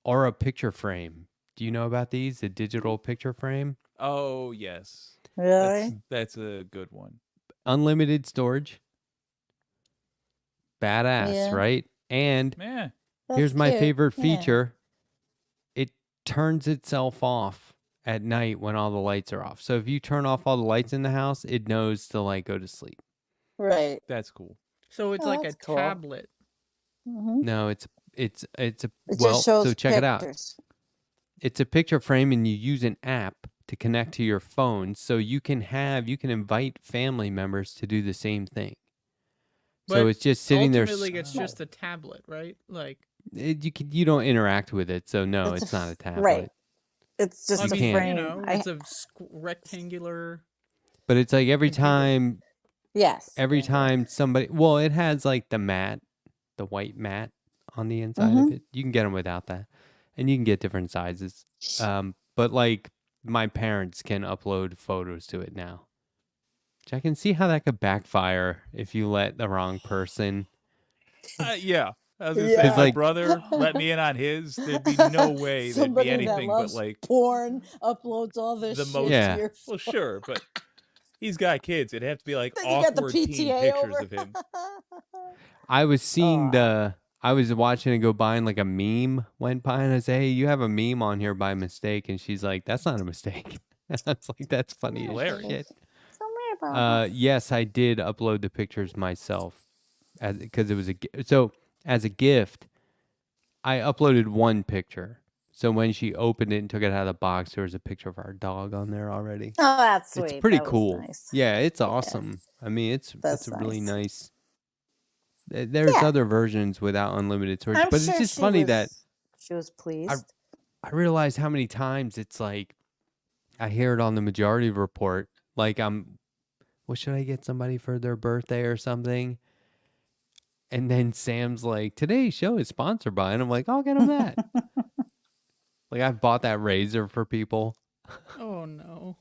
Aura picture frame. Do you know about these? The digital picture frame, Oh yes. Really? That's a good one. unlimited storage. Badass, Yeah. right? And Yeah. That's here's my cute. favorite Yeah. feature. It turns itself off at night when all the lights are off. So if you turn off all the lights in the house, it knows to like go to sleep. Right. That's cool. So it's Oh, like a that's cool. tablet. Hmm. No, it's a It well, just shows so check it out. pictures. It's a picture frame and you use an app to connect to your phone so you can invite family members to do the same thing. So But it's just sitting there. ultimately, it's Right. just a tablet, right? Like, You don't interact with it, so no, It's a it's not a f- tablet. right. It's just I You a mean, can't. frame. you know, it's a rectangular. But it's like every computer. time Yes. every yeah. time somebody, well, it has like the mat, the white mat on the inside of it. You can get them without that, and you can get different sizes. But like my parents can upload photos to it now, which I can see how that could backfire if you let the wrong person. Yeah. I was gonna Yeah. say, It's my like- brother let me in on his. There'd be no way there'd be Somebody that anything but loves like porn uploads all this the shit most. Yeah. to your Well, phone. sure, but he's got kids. It'd have to be like Then you got the awkward teen PTA pictures over. of him. I was seeing Aw. I was watching it go by and like a meme went by and I said, "Hey, you have a meme on here by mistake," and she's like, "That's not a mistake." I was like, "That's funny as Hilarious. shit." Tell me about this. Yes, I did upload the pictures myself, because it was so as a gift. I uploaded one picture, so when she opened it and took it out of the box, there was a picture of our dog on there already. Oh, that's sweet. It's pretty That was cool. nice. Yeah, it's awesome. I mean, it's That's a really nice. nice. There's Yeah. other versions without unlimited storage, I'm but sure it's just she funny was, that she was pleased. I realize how many times it's like I hear it on the majority report. Like what should I get somebody for their birthday or something? And then Sam's like, "Today's show is sponsored by," and I'm like, "I'll get them that." Like I've bought that razor for people. Oh no!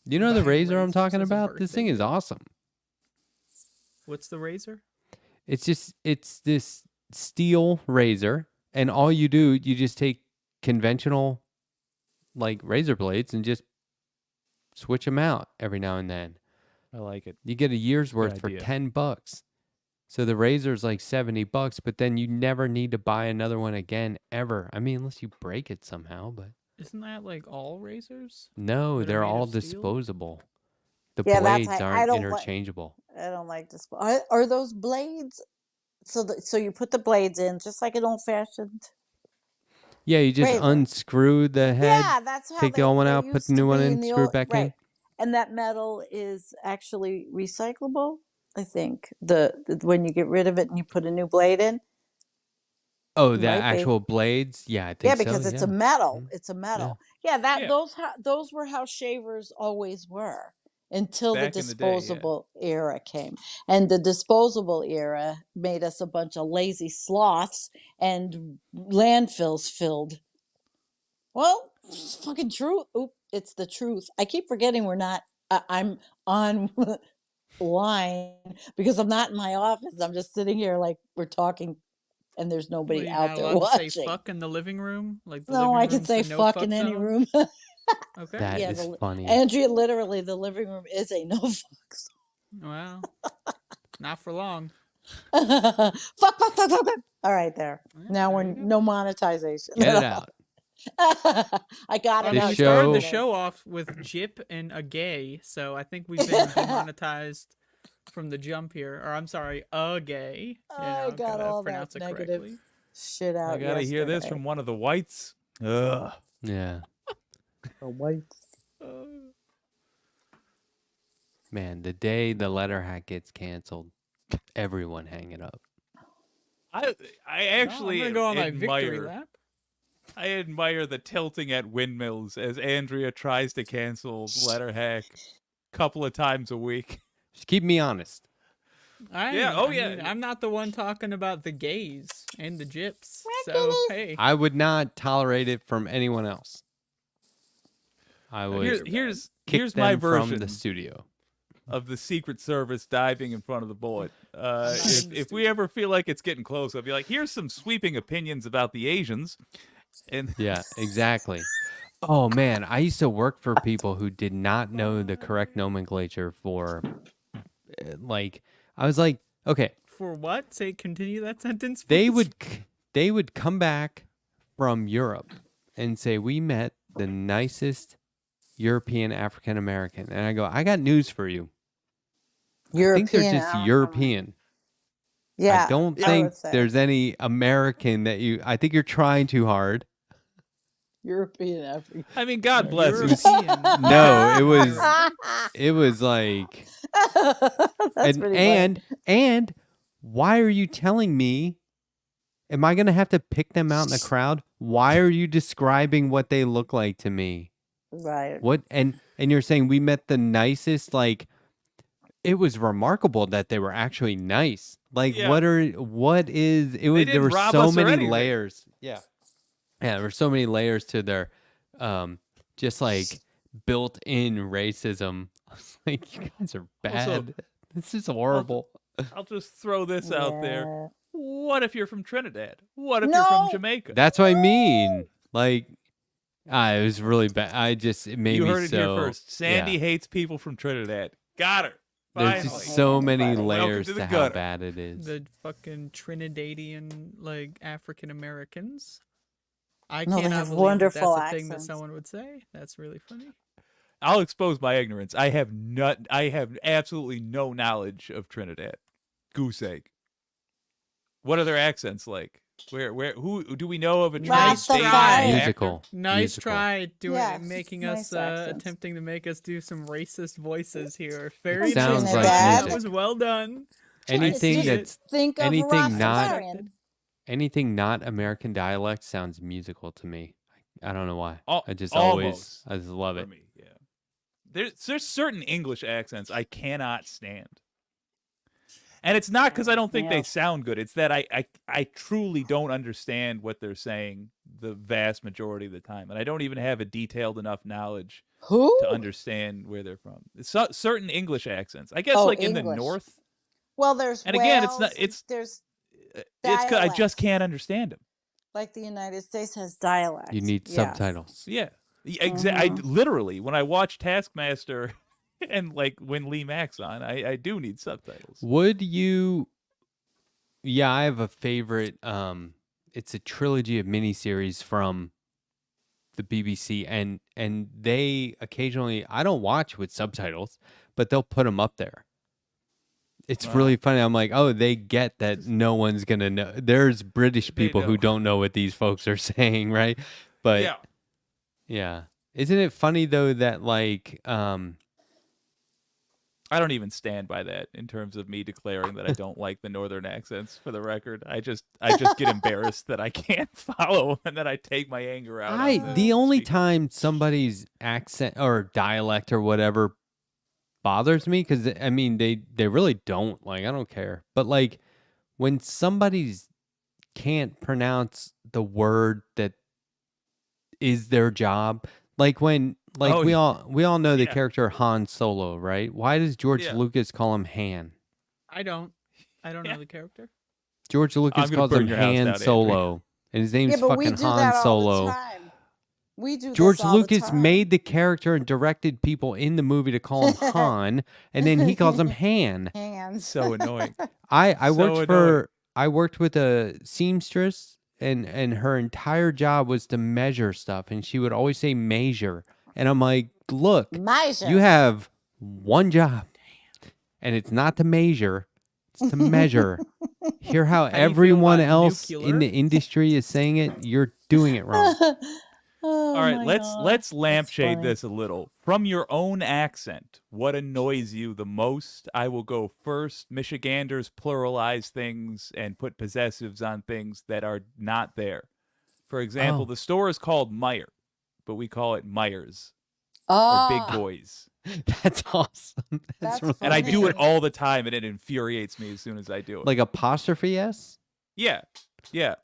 You know the Buying razor I'm razors talking as a about? This birthday thing is gift? awesome. What's the razor? It's this steel razor, and all you do, you just take conventional like razor blades and just switch them out every now and then. I like it. You get a year's Good worth for idea. $10. So the razor's like $70, but then you never need to buy another one again ever. I mean, unless you break it somehow, but Isn't that like all razors? no, That are they're made all of steel? disposable. The Yeah, that's blades I aren't don't like. interchangeable. I don't like this. Are those blades? So you put the blades in just like an old fashioned. Yeah, you just razor. unscrew the head, Yeah, that's how take the old one out, put the new one in, screw it back in. And that metal is actually recyclable. I think when you get rid of it and you put a new blade in. Oh, It the might be. actual blades? Yeah, I think Yeah, so. because it's a yeah. metal. Mhm. It's a metal. Yeah, that Yeah. those were how shavers always were until Back the in the day, yeah. disposable era came. And the disposable era made us a bunch of lazy sloths and landfills filled. Well, it's fucking true. Oop, it's the truth. I keep forgetting we're not. I'm on line because I'm not in my office. I'm just sitting here like we're talking, and there's What, nobody you're out not there allowed to say watching. fuck in the living room? Like the No, living I can room's say the no fuck fuck in any zone? room. Okay. That Yeah, is funny. Andrea, literally, the living room is a no fuck zone. Well, not for long. Fuck, fuck, fuck, fuck, fuck. All right, there. Yeah, Now there we're you go. no monetization. Get it out. I got Well, it I mean, This out. we started the show- show off with Jip and a gay, so I think we've been demonetized from the jump here. Or I'm sorry, a gay. You I know, got gotta all that pronounce it negative correctly. shit out. I gotta hear this yesterday. from one of the whites. Ugh. Yeah. The whites. Man, the day the letter hack gets canceled, Everyone hang it up. I No, actually I'm gonna go on my victory admire lap. I admire the tilting at windmills as Andrea tries to cancel Letter Hack a couple of times a week. Just keep me honest. Yeah, mean, I'm not the one talking about the gays and the gyps. So Regular. hey, I would not tolerate it from anyone else. I would Here's kick here's my them from version the studio. of the Secret Service diving in front of the bullet. If we ever feel like it's getting close, I'll be like, here's some sweeping opinions about the Asians. And Yeah, exactly. Oh man, I used to work for people who did not know the correct nomenclature for like I was like, okay, for what? Say, continue that sentence. they please. they would come back from Europe and say we met the nicest European African American, and I go, I got news for you. I think they're just European. Yeah. I don't I think would say. there's any American that you. I think you're trying too hard. European African. I mean, God bless you. European. No, it was like, That's pretty funny. and why are you telling me? Am I gonna have to pick them out in the crowd? Why are you describing what they look like to me? Right. What and you're saying we met the nicest, like it was remarkable that they were actually nice. Like Yeah. what is it was there didn't were rob so us or many anything. layers. Yeah. Yeah, there were so many layers to their just like built-in racism. I was like, you guys are bad. Also, this is horrible. I'll just throw this out there. Yeah. What if you're from Trinidad? What if you're from No. Jamaica? That's what I mean. Like it was really bad. It made you me heard it so here first. Sandy yeah. hates people from Trinidad. Got her. There's Finally. just so many Welcome layers to to, the how gutter. bad it is. The fucking Trinidadian like African Americans. I No, they cannot have believe that wonderful that's a thing that accents. someone would say. That's really funny. I'll expose my ignorance. I have absolutely no knowledge of Trinidad. Goose egg. What are their accents like? Who do we know of a Trinidad Rastafari. actor? Musical. Nice Musical. try doing Yes, making nice us accents. attempting to make us do some racist voices here. Very Sounds nice. like That music. was well done. Anything just- that's Think of anything not- Rastafarian. anything not American dialect sounds musical to me. I don't know why. Al- I just almost I just love for it. me. Yeah. There's certain English accents I cannot stand. And it's not because I don't think they Yeah. sound good. It's that I truly don't understand what they're saying the vast majority of the time. And I don't even have a detailed enough knowledge Who? to understand where they're from. Certain English accents. I guess Oh, like in the English. north. Well, there's And again, it's Wales, not- it's- there's It's 'cause I just dialects. can't understand them. like the United States has dialects. You need Yes. subtitles. Yeah. I Mhm. literally, when I watch Taskmaster and like when Lee Mack's on, I do need subtitles. Would you? Yeah, I have a favorite. It's a trilogy of miniseries from the BBC, and they occasionally I don't watch with subtitles, but they'll put them up there. It's Wow. really funny. I'm like, oh, they get that no one's gonna know. There's British They people who know. don't know what these folks are saying, right? But Yeah. yeah. Isn't it funny though that like I don't even stand by that in terms of me declaring that I don't like the northern accents. For the record, I just get embarrassed that I can't follow 'em and then I take my anger out. on the only speaker. time somebody's accent or dialect or whatever bothers me, because I mean they really don't, like, I don't care, but like when somebody's can't pronounce the word that is their job, like when like Oh, we all know the yeah. character Han Solo, right? Why does George Yeah. Lucas call him Han? I don't Yeah. know the character. George Lucas gonna calls burn him your house Han down, Andrew. Solo, and his name's Yeah, but we fucking do Han that all Solo. the time. We do George this all the Lucas time. made the character and directed people in the movie to call him Han, and then he calls him Han. hands. So annoying. I So worked annoying. I worked with a seamstress, and her entire job was to measure stuff, and she would always say measure, and I'm like, look, Measure. you have one job, and it's not to measure, it's to measure. Hear how do you feel everyone about else in nuclear? the industry is saying it? You're doing it wrong. Oh All right, my let's God. let's That's lampshade funny. this a little. From your own accent, what annoys you the most? I will go first. Michiganders pluralize things and put possessives on things that are not there. For example, Oh. the store is called Meyer, but we call it Myers or Big Ah, Boys. That's awesome. That's really And I do funny. it all the time, and it infuriates me as soon as I do it. like apostrophe s. yeah,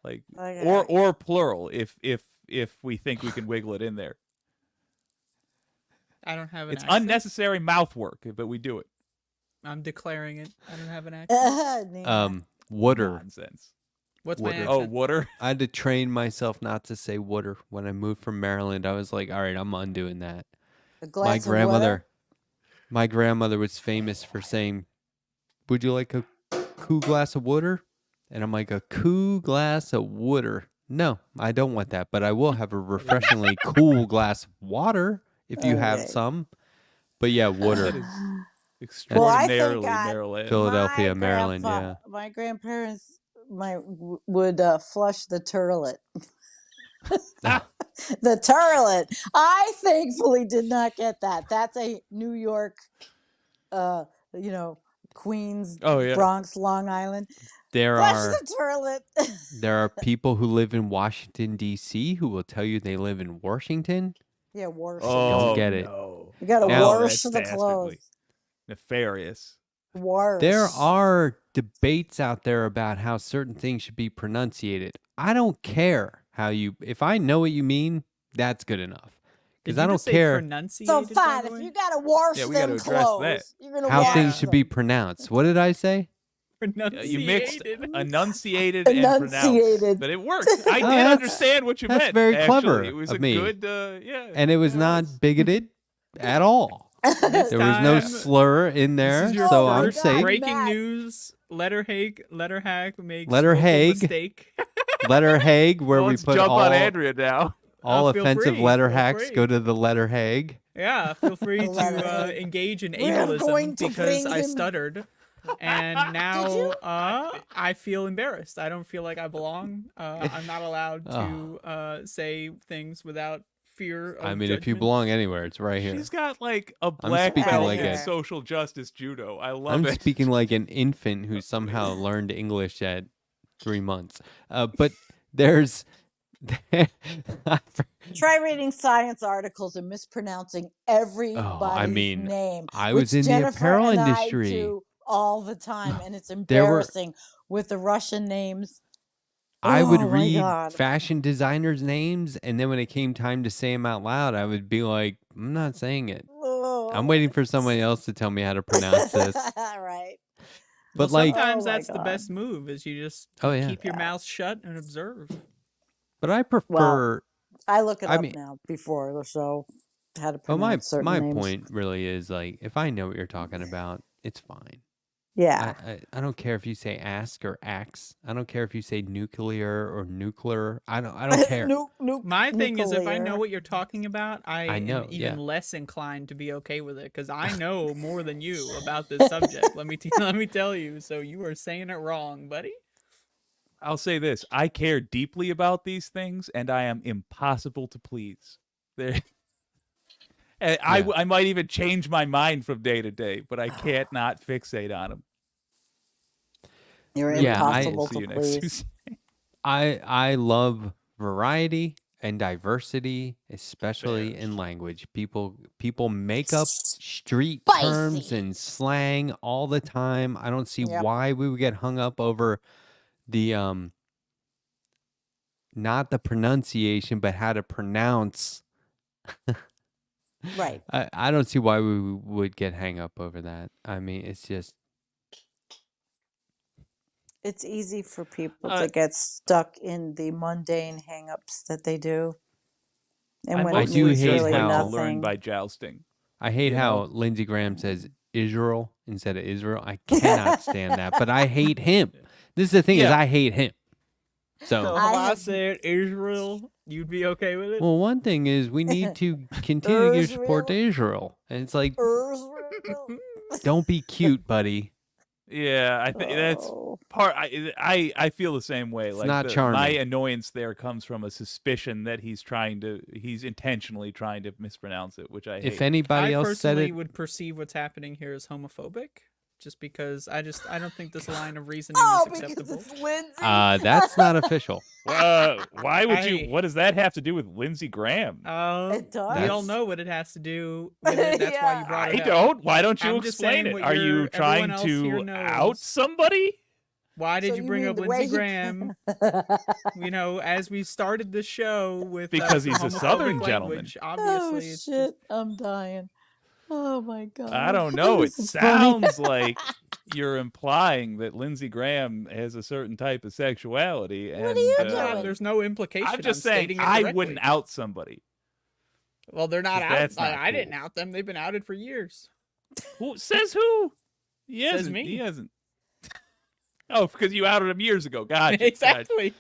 like Okay. or plural if we think we can wiggle it in there. I don't have an It's accent. unnecessary mouth work, but we do it. I'm declaring it. I don't have an accent. Yeah. Wooder. Nonsense. What's my Woodard. accent? Oh, water. I had to train myself not to say wooder when I moved from Maryland. I was like, all right, I'm undoing that. A glass of water? My grandmother was famous for saying, "Would you like a cool glass of water?" And I'm like, "A cool glass of water." No, I don't want that, but I will have a refreshingly cool glass of water if you have Okay. some. But yeah, water. That is Well, I extraordinarily think I- Maryland. Philadelphia, Maryland, yeah. My grandparents would flush the turlet. The turlet. I thankfully did not get that. That's a New York, Queens, Oh, yeah. Bronx, Long Island. There Flush are the turlet. there are people who live in Washington D.C. who will tell you they live in Washington. Yeah, wash. Oh, get it. No. You gotta Now- wash That's the dastardly. clothes. Nefarious. Wash. There are debates out there about how certain things should be pronunciated. I don't care how you. If I know what you mean, that's good enough. Did Because you I don't just say care pronunciated, So by fine, the if way? you gotta wash Yeah, we them gotta address clothes, that. you're gonna how wash things should be them. pronounced. What did I say? You mixed Pronunciated. enunciated and pronounced, Enunciated. but it worked. I did that's- understand what you that's meant. very actually. clever It was of a me. good, yeah. And it was yeah, not was- bigoted at all. There was no time, slur in there, This is your so Oh my I'm first God, safe. breaking Matt. news. Letter hack makes Letter local Hague. mistake. Letter Hague, where Well, we let's put jump all, on Andrea now. all Feel offensive free, letter feel hacks free. go to the letter Hague. Yeah, feel free Letter to Hague. engage in We're going ableism to because bring I him- stuttered, and now you? I feel embarrassed. I don't feel like I belong. I'm not allowed to say things without fear of I mean, if you judgment. belong anywhere, it's right here. She's got like a black speaking belt like in a- social justice judo. I love I'm it. speaking like an infant who somehow learned English at 3 months. But there's. Try reading science articles and mispronouncing everybody's mean, name. I was which in the Jennifer apparel and industry. I do all the time, and it's There were- embarrassing with the Russian names. I would Oh my read God. fashion designers' names, and then when it came time to say them out loud, I would be like, I'm not saying it. I'm waiting for somebody else to tell me how to pronounce this. Right. But Well, like, sometimes Oh my that's the God. best move. Is you just Oh, yeah. keep your mouth shut and observe. but I prefer. I look it I up mean- now before the show how to Well, pronounce certain my names. point really is like, if I know what you're talking about, it's fine. Yeah. I don't care if you say ask or axe. I don't care if you say nuclear or nuclear. I don't care. My thing is, if I know nuclear. what you're talking about, I know, am even yeah. less inclined to be okay with it because I know more than you about this subject. Let me tell you. So you are saying it wrong, buddy. I'll say this: I care deeply about these things, and I am impossible to please. There, and Yeah. I might even change my mind from day to day, but I can't not fixate on them. You're Yeah, impossible See to you next please. Tuesday. I love variety and diversity, especially Fair. in language. People make up street Spicy. terms and slang all the time. I don't see Yep. why we would get hung up over the not the pronunciation, but how to pronounce. Right. I don't see why we would get hung up over that. I mean, it's just It's easy for people Uh, to get stuck in the mundane hang-ups that they do. And I when I it's do hate really how- nothing. learn by jousting. I hate You how know? Lindsey Graham says Israel instead of Israel. I cannot stand that, but I hate him. This is the thing is Yeah. I hate him. So So, if I I have- said Israel, you'd be okay with it? well, one thing is we need to continue to support Israel, and it's like, Israel. don't be cute, buddy. Yeah, I think that's Oh. part. I feel the same way. It's Like not my charming. annoyance there comes from a suspicion that he's intentionally trying to mispronounce it, which I If hate. anybody I else said personally it, would perceive what's happening here as homophobic, just because I don't think this line of reasoning Oh, is because acceptable. it's Lindsay. that's not official. Why would you? I- What does that have to do with Lindsey Graham? It We all does. know what it has to do with it. That's why you Yeah. brought I it up. don't. Why don't you I'm just explain saying it? what Are you everyone trying else here to knows. out somebody? Why did So you you bring mean up the way Lindsey he- Graham? As we started the show with Because some he's a homophobic Southern language, Oh obviously it's shit! just I'm dying. Oh my god. I don't know. It This is funny. sounds like you're implying that Lindsey Graham has a certain type of sexuality, What and are you I'm not, doing? there's no implication. I'm just saying stating it I directly. wouldn't out somebody. Well, they're not 'Cause out. that's not I didn't cool. out them. They've been outed for years. Who says who? He Says hasn't. me. He hasn't. Oh, because you outed him years ago. Gotcha. Exactly.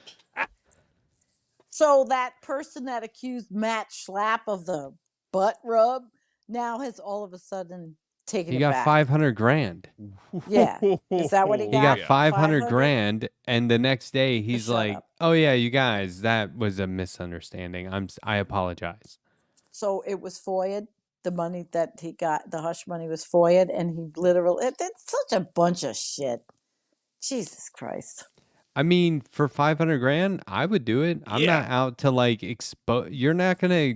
So that person that accused Matt Schlapp of the butt rub now has all of a sudden taken He it got back. 500 grand. Yeah. Is that what he He got? got 500 500? grand, and the next day he's shut like, up. "Oh yeah, you guys, that was a misunderstanding. I apologize." So it was FOIA'd. The money that he got, the hush money was FOIA'd, and he literally, it's such a bunch of shit. Jesus Christ. I mean, for 500 grand, I would do it. I'm not out to like expose. You're not gonna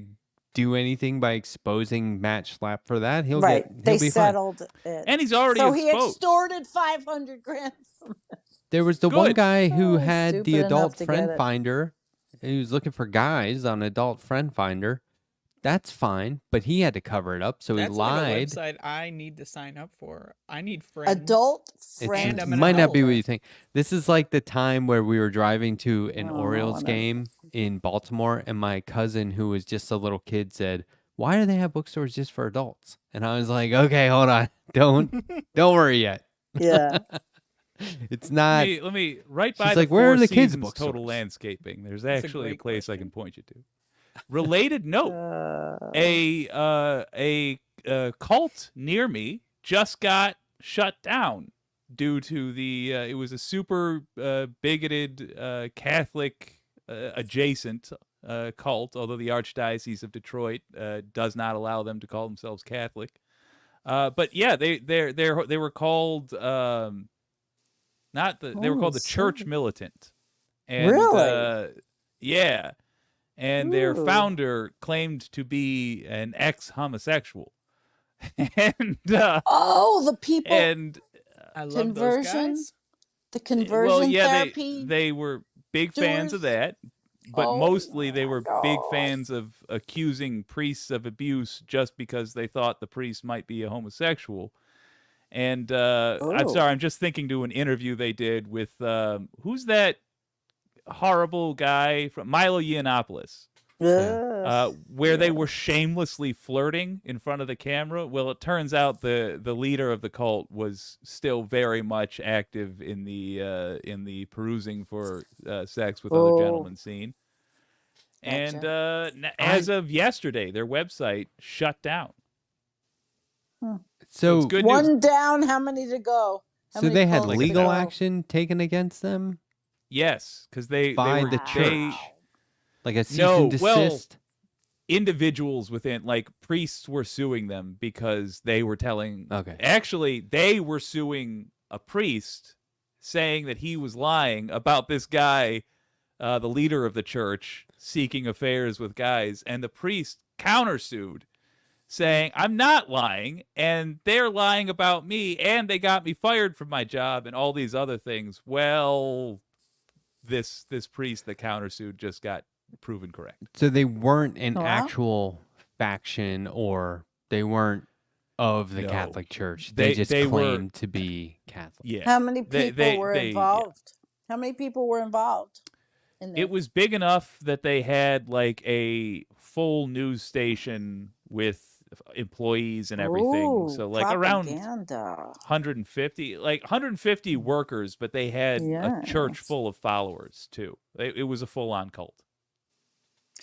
do anything by exposing Matt Schlapp for that. He'll Right. get. They He'll be fine. settled it. And he's already So he exposed. extorted 500 grand from There was the one Good. guy who Oh, had stupid the enough adult to friend get it. finder. He was looking for guys on adult friend finder. That's fine, but he had to cover it up, so That's he like a lied. website I need to sign up for. I need friends. adult It friend. I'm an might not be adult. what you think. This is like the time where we were driving to an Oh, Orioles no. game in Baltimore, and my cousin, who was just a little kid, said, "Why do they have bookstores just for adults?" And I was like, "Okay, hold on, don't worry yet. Yeah. It's not." Let me right by She's the like, "Where are Four the kids' Seasons Total bookstores?" Landscaping. There's That's a actually a great place I question. can point you to. Related note: a cult near me just got shut down due to the. It was a super bigoted Catholic adjacent cult, although the Archdiocese of Detroit does not allow them to call themselves Catholic. But yeah, they were called not the they were called the Church shit. Militant, and Really? yeah, and their Ooh. founder claimed to be an ex-homosexual, and Oh, the people, and I love Conversion? those guys. the conversion well, yeah, therapy. they were big fans of doers? that, but Oh mostly they my were big God. fans of accusing priests of abuse just because they thought the priest might be a homosexual. And I'm Oh. sorry, I'm just thinking to an interview they did with who's that horrible guy from Milo Yiannopoulos, Ugh. where they were shamelessly flirting in front of the camera. Well, it turns out the leader of the cult was still very much active in the perusing for sex with other Oh. gentlemen scene. And as of yesterday, their website shut down. So, it's good news. One down, how many to go? How so many they had cults to legal go? action taken against them, Yes, because they By were the church. Wow. like a cease No, and well, desist. individuals within, like priests were suing them because they were telling. Okay. Actually, they were suing a priest, saying that he was lying about this guy, the leader of the church, seeking affairs with guys, and the priest countersued, saying, "I'm not lying, and they're lying about me, and they got me fired from my job, and all these other things." Well, this priest that countersued just got proven correct. So they weren't an Wow. actual faction, or they weren't of the No. Catholic Church. They- They just they were- claimed to be Catholic. Yeah. How many people They- were they- yeah. involved? How many people were involved? In It was big enough that they had like a full news station with employees and everything. Ooh, So like around propaganda. 150 workers, but they had a church Yes. full of followers too. It was a full-on cult.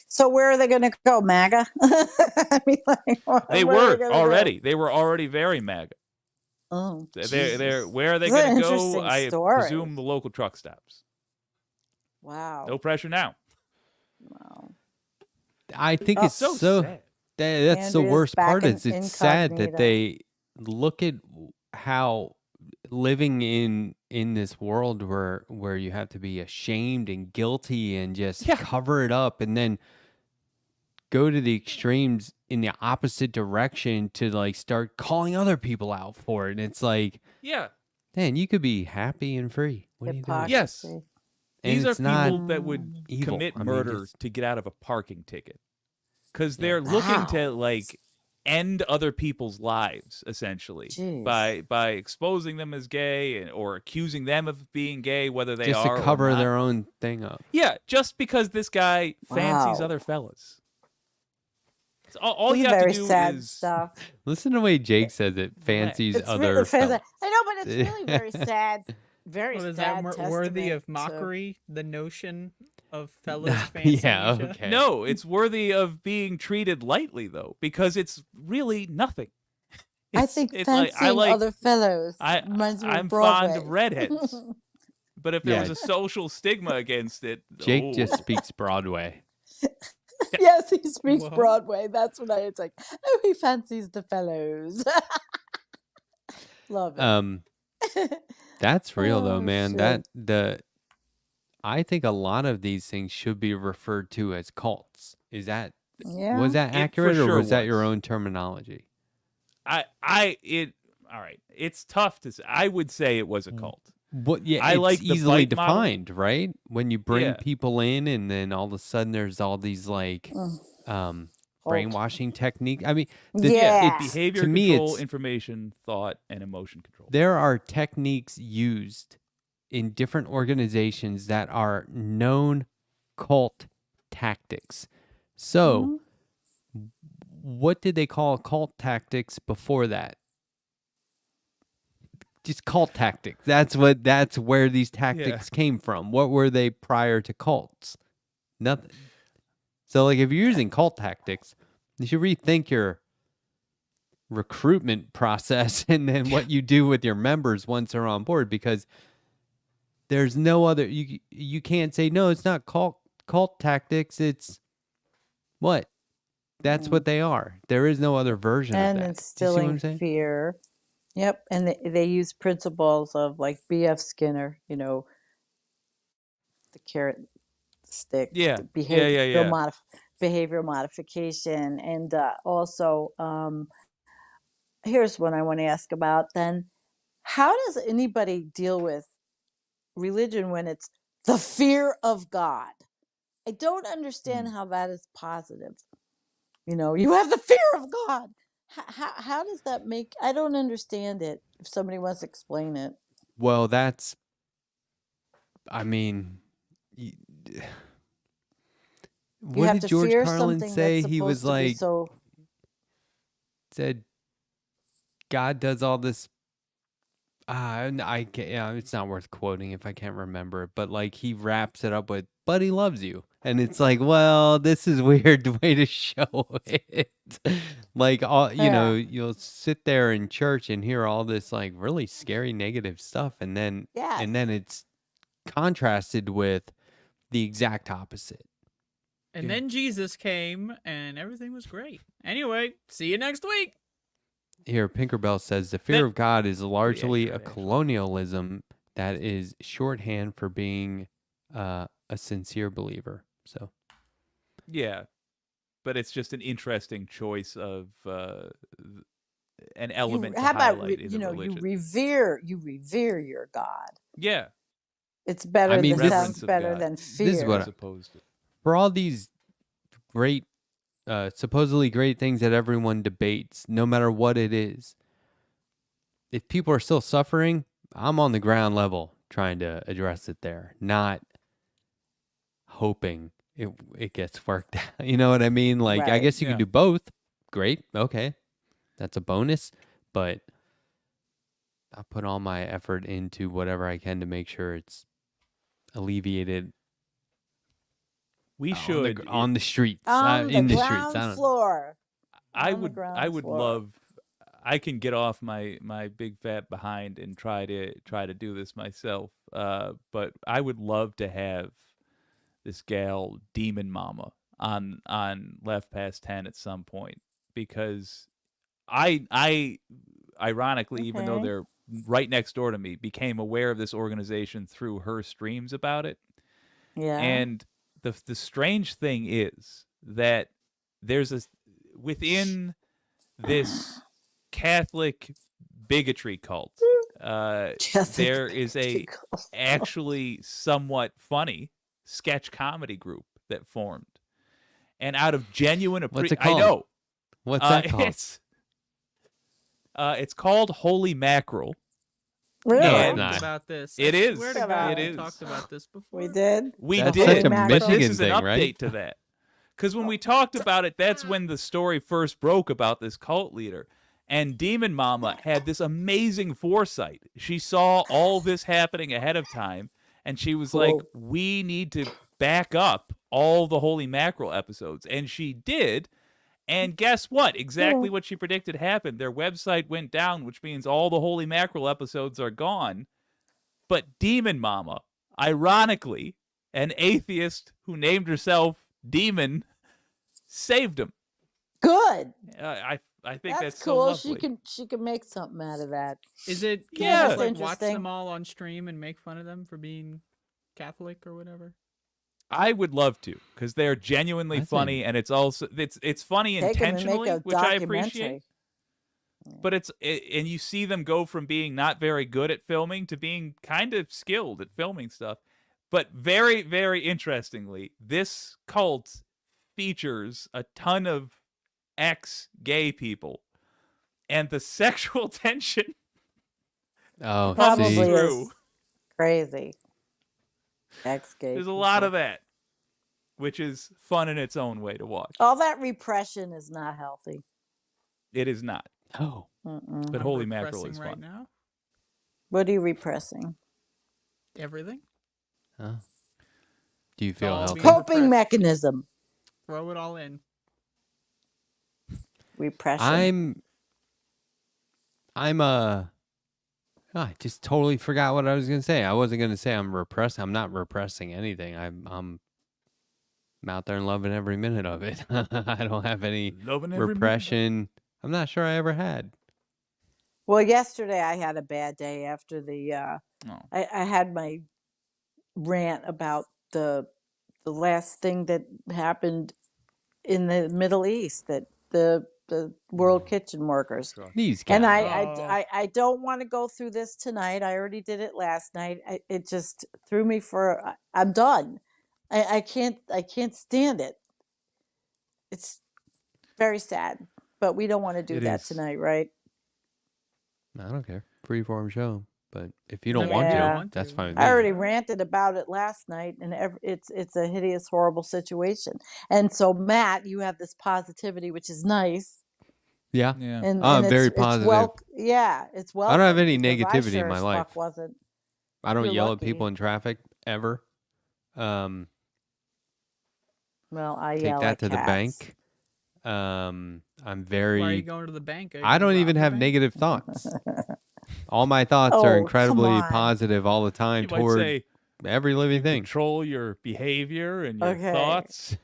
So where are they going to go, MAGA? I mean, like, They where are were gonna go? already. They were already very MAGA. Oh, They're Jesus. where are they It's an going to go? interesting I story. presume the local truck stops. Wow. No pressure now. Wow. I think Oh, it's So so sad. that's the Andrea's worst back part in is it's sad that incognito. they look at how living in this world where you have to be ashamed and guilty and just Yeah. cover it up and then go to the extremes in the opposite direction to like start calling other people out for it. And it's like, Yeah. man, you could be happy and free. What are you doing? Yes. Hypocrisy. And These are it's not people that would evil. commit I mean, murder just- to get out of a parking ticket. Because Yeah. they're looking to Wow. like end other people's lives essentially Jeez. by exposing them as gay or accusing them of being gay, whether they just are to or cover not. their own thing up. Yeah, just because this guy fancies Wow. other fellas. So all This you is have to very do sad is stuff. Listen to the way Jake says it. Fancies It's other really sad. fellas. I know, but it's really very sad. Very Well, is sad. that worthy of testament to- mockery? The notion of fellas fancying Yeah, each other? okay. No, it's worthy of being treated lightly though, because it's really nothing. I It's- think it's like, fancying other fellows reminds me of I'm Broadway. fond of redheads. But if there was Yeah. a social stigma against it, Jake oh, just speaks Broadway. Yes, he speaks Whoa. Broadway. That's what it's like. Oh, he fancies the fellows. Love it. That's real though, Oh, man. shit. I think a lot of these things should be referred to as cults. Is that Yeah. was that It for accurate or sure was that your was. own terminology? all right. It's tough to say. I would say it was a cult. What? Yeah, I it's like the easily bite model. defined, right? When you bring Yeah. people in, and then all of a sudden there's all these like Cult. brainwashing technique. I mean, Yeah. Behavior to me, control, it's- information, thought, and emotion control. there are techniques used in different organizations that are known cult tactics. So, Mhm. what did they call cult tactics before that? Just cult tactics. That's where these tactics came from. What were they prior to cults? Nothing. So like if you're using cult tactics, you should rethink your recruitment process and then what you do with your members once they're on board, because there's no other you can't say no, it's not cult tactics, it's what? That's what they are. There is no other version And of that. Do you see what I'm instilling saying? fear. Yep. And they use principles of like B.F. Skinner, the carrot stick, Yeah. the Yeah. behavioral modification. And also, here's what I want to ask about then. How does anybody deal with religion when it's the fear of God? I don't understand how that is positive. You have the fear of God. How does that make? I don't understand it. If somebody wants to explain it. Well, that's I mean You what have did to George fear Carlin something say? that's He was supposed to be like so. said God does all this I can't, yeah, it's not worth quoting if I can't remember it, but like he wraps it up with but he loves you. And it's like, well, this is weird way to show it. Like all you'll sit there in church and hear all this like really scary negative stuff, and then Yes. it's contrasted with the exact opposite. And then Jesus came and everything was great. Anyway, see you next week. Here, Pinkerbell says the fear That- of God is largely a accurate, actually. colonialism that is shorthand for being a sincere believer. So Yeah. But it's just an interesting choice of an element to How about highlight in the you religion. revere your God. Yeah. It's better. mean, than this- sounds better God. than fear. This is what As opposed to for all these great, supposedly great things that everyone debates, no matter what it is, if people are still suffering, I'm on the ground level trying to address it there, not hoping it gets worked out. You know what I mean? Like, I Right. guess you Yeah. can do both. Great. Okay. That's a bonus. But I put all my effort into whatever I can to make sure it's alleviated we on the should on the streets, On in the the streets. ground I don't. floor. I on the would ground floor. love I can get off my big fat behind and try to do this myself. But I would love to have this gal Demon Mama on Left Past 10 at some point, because I ironically, even though Okay. they're right next door to me, became aware of this organization through her streams about it. Yeah. And the strange thing is that there's within this Catholic bigotry cult, there is a actually somewhat funny sketch comedy group that formed, and out of genuine What's it I called? know What's that called? It's called Holy Mackerel. Really? We No, talked not. about this. It I is. swear to It God, we is. talked about this before. We did. We That's did. such a Mackerel. But Michigan this is an thing, update right? to that. Because when we talked about it, that's when the story first broke about this cult leader. And Demon Mama had this amazing foresight. She saw all this happening ahead of time, and she was like, Cool. we need to back up all the Holy Mackerel episodes. And she did. And guess what? Exactly what she predicted happened. Their website went down, which means all the Holy Mackerel episodes are gone. But Demon Mama, ironically, an atheist who named herself Demon, saved him. Good. I think that's so cool. lovely. She can make something out of that. Is it? Can Yeah. you just, like, watch Interesting. them all on stream and make fun of them for being Catholic or whatever? I would love to, because they're genuinely I think- funny, and it's also it's funny Take 'em and intentionally, make a which I documentary. appreciate. But and you see them go from being not very good at filming to being kind of skilled at filming stuff. But very, very interestingly, this cult features a ton of ex-gay people, and the sexual tension Oh, Probably see. through. is crazy. Ex-gay. There's a lot people. of that, which is fun in its own way to watch. All that repression is not healthy. It is not, Oh, Mm-mm. but I'm Holy Mackerel repressing is right fun. now. What are you repressing? Everything. huh. Do you feel all healthy? being- Coping repressed. mechanism. Throw it all in. Repression. I just totally forgot what I was gonna say. I wasn't gonna say I'm repressed. I'm not repressing anything. I'm out there and loving every minute of it. I don't have any Loving every minute. repression. I'm not sure I ever had. Well, yesterday I had a bad day after the Oh. I had my rant about the last thing that happened in the Middle East, that the world kitchen workers. These guys. And Oh. I don't want to go through this tonight. I already did it last night. It just threw me for. I'm done. I can't stand it. It's very sad, but we don't want to do It that is. tonight, right? I don't care. Freeform show. But if you don't Yeah. want to, Yeah. Want that's to. fine. with I me. already ranted about it last night, and it's a hideous, horrible situation. And so, Matt, you have this positivity, which is nice. Yeah. Yeah. And, I'm and very it's positive. it's well. I don't have any negativity in my life. Wasn't. I don't You're yell lucky. at people in traffic ever. Well, I Take yell that at to the cats. bank. I'm Why are you very. going to the bank? Are you I gonna don't even rob the have bank? negative thoughts. All my thoughts Oh, are come incredibly on. positive all the time You might toward say every living thing. control your behavior and your Okay. thoughts.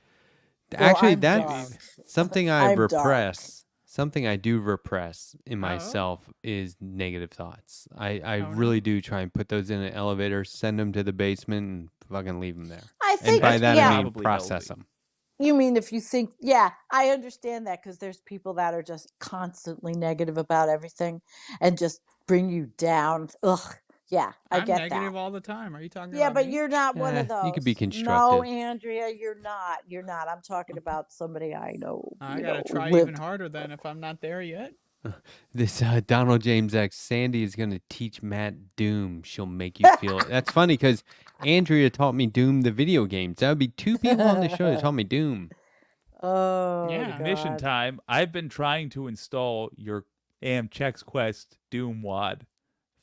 Well, Actually, I'm that's dark. something I I'm dark. repress. Something I do repress in Oh. myself is negative thoughts. I Oh, no. really do try and put those in an elevator, send them to the basement, and fucking leave them there. I And think by that yeah. I mean Probably process healthy. them. You mean if you think, yeah, I understand that, because there's people that are just constantly negative about everything and just bring you down. Ugh. Yeah, I I'm get negative that. all the time. Are you talking Yeah, about but me? you're not one of those. You could be No, constructive. Andrea, you're not. You're not. I'm talking about somebody I know. I you gotta know, try lived. even harder then if I'm not there yet. This Donald James X Sandy is going to teach Matt Doom. She'll make you feel it. That's funny because Andrea taught me Doom the video games. That would be two people on the show that taught me Doom. Oh, Yeah. Mission God. time. I've been trying to install your Chex Quest Doom Wad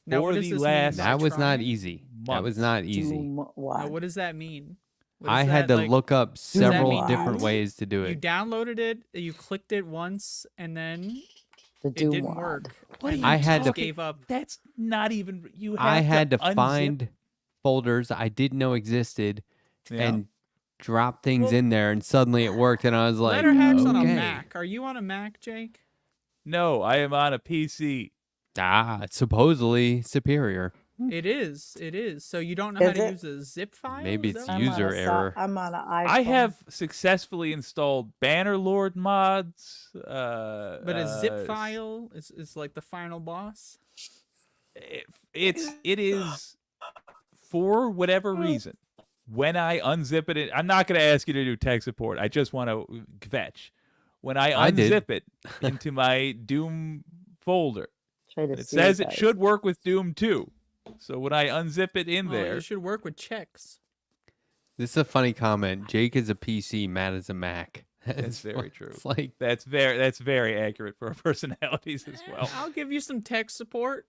Now, for what does the this mean last by That was not trying? easy. That was months. not easy. Doom Now, what? what does that mean? What I is had that, to like, look up that several mean different you- ways to do You it. downloaded it, you clicked it once, and then The It Doom didn't wad. work. What are and you I I had to- just gave up. That's not even. You have I had to unzip- find folders I didn't know existed Yeah. and drop things Well, in there, and suddenly it worked. And I was like, Letterhack's on a okay. Mac. Are you on a Mac, Jake? No, I am on a PC. It's supposedly superior. It is. It is. So you don't know how Is to it? use a zip file? Maybe Is it's that I'm what- user on a error. I'm on an iPhone. I have successfully installed Bannerlord mods. But a zip file is like the final boss. It is for whatever reason. When I unzip it, I'm not going to ask you to do tech support. I just want to fetch. When I did. unzip it into my Doom folder, Try to it see says you it guys. should work with Doom 2. So when I unzip it in Well, there, it should work with checks. This is a funny comment. Jake is a PC, Matt is a Mac. That's It's very fu- true. It's like, that's very accurate for our personalities as well. I'll give you some tech support.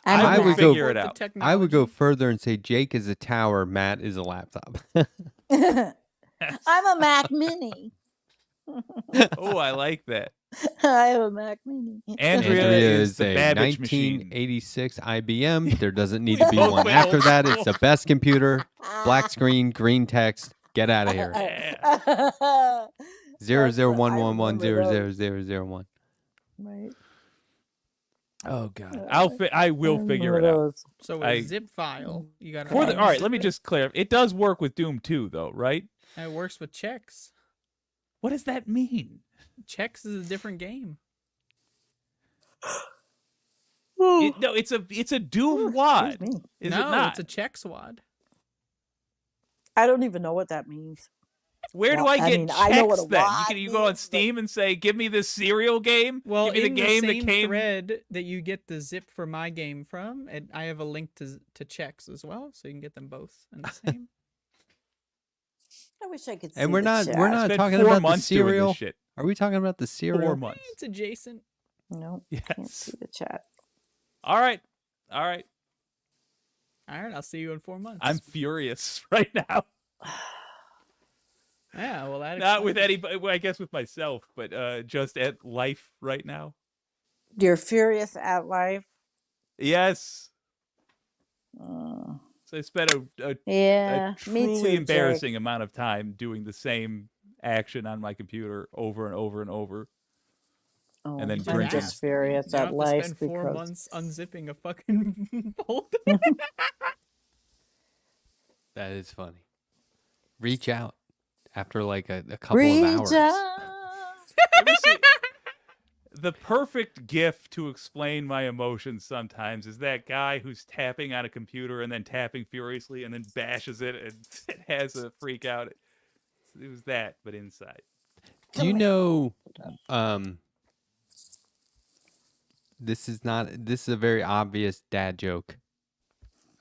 I'm I a would Mac. go- Support the Figure it out. I would go technology. further and say Jake is a tower, Matt is a laptop. I'm a Mac Mini. Oh, I like that. I have a Mac Mini. Andrea Andrea is is the a Babbage machine. 1986 IBM. There doesn't need to be Oh, one wait. after that. It's the best computer. Black screen, green text. Get out of here. Zero zero one one one zero zero zero zero one. Right. Oh God. I will figure it out. So I- a zip file, you got to. All right, let me just clear. It does work with Doom 2, though, right? It works with checks. What does that mean? Checks is a different game. No, it's a Doom wad. Excuse me. Is no, it not? it's a check swad. I don't even know what that means. Where do Well, I I get mean, checks I know what a then? wad You go on means, but- Steam and say, "Give me this serial game." Well, Give me the in game the that same came. thread that you get the zip for my game from, and I have a link to checks as well, so you can get them both in the same. I wish I could see And we're the not chat. we're not Spent talking 4 about the months doing this cereal. shit. Are we talking about the 4 cereal? months. It's adjacent. No, can't Yes. see the chat. All right. All right. All right, I'll see you in 4 months. I'm furious right now. Yeah, well, that Not with explains- anybody. Well, I guess with myself, but just at life right now. You're furious at life. Yes. Uh, So I spent a yeah, me truly too. Jake. embarrassing amount of time doing the same action on my computer over and over and over. Oh, and then I'm drinking. just furious You don't at have to life spend 4 because months unzipping a fucking folder. That is funny. Reach out after like a couple of reach hours. out. Let me see. The perfect gif to explain my emotions sometimes is that guy who's tapping on a computer and then tapping furiously and then bashes it and it has a freak out. It was that, but inside. Do you know this is a very obvious dad joke.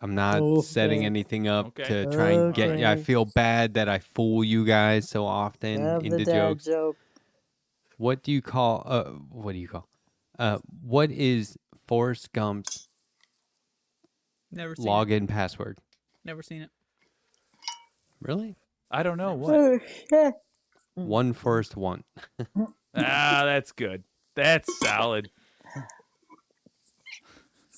I'm not setting Okay. anything up Okay. to try and get I Okay. feel bad that I fool you guys so often Love the into dad jokes. joke. What do you call what is Forrest Gump's Never seen it. login password? Never seen it. Really? I don't know what. Oh, shit. One first one. That's good. That's solid.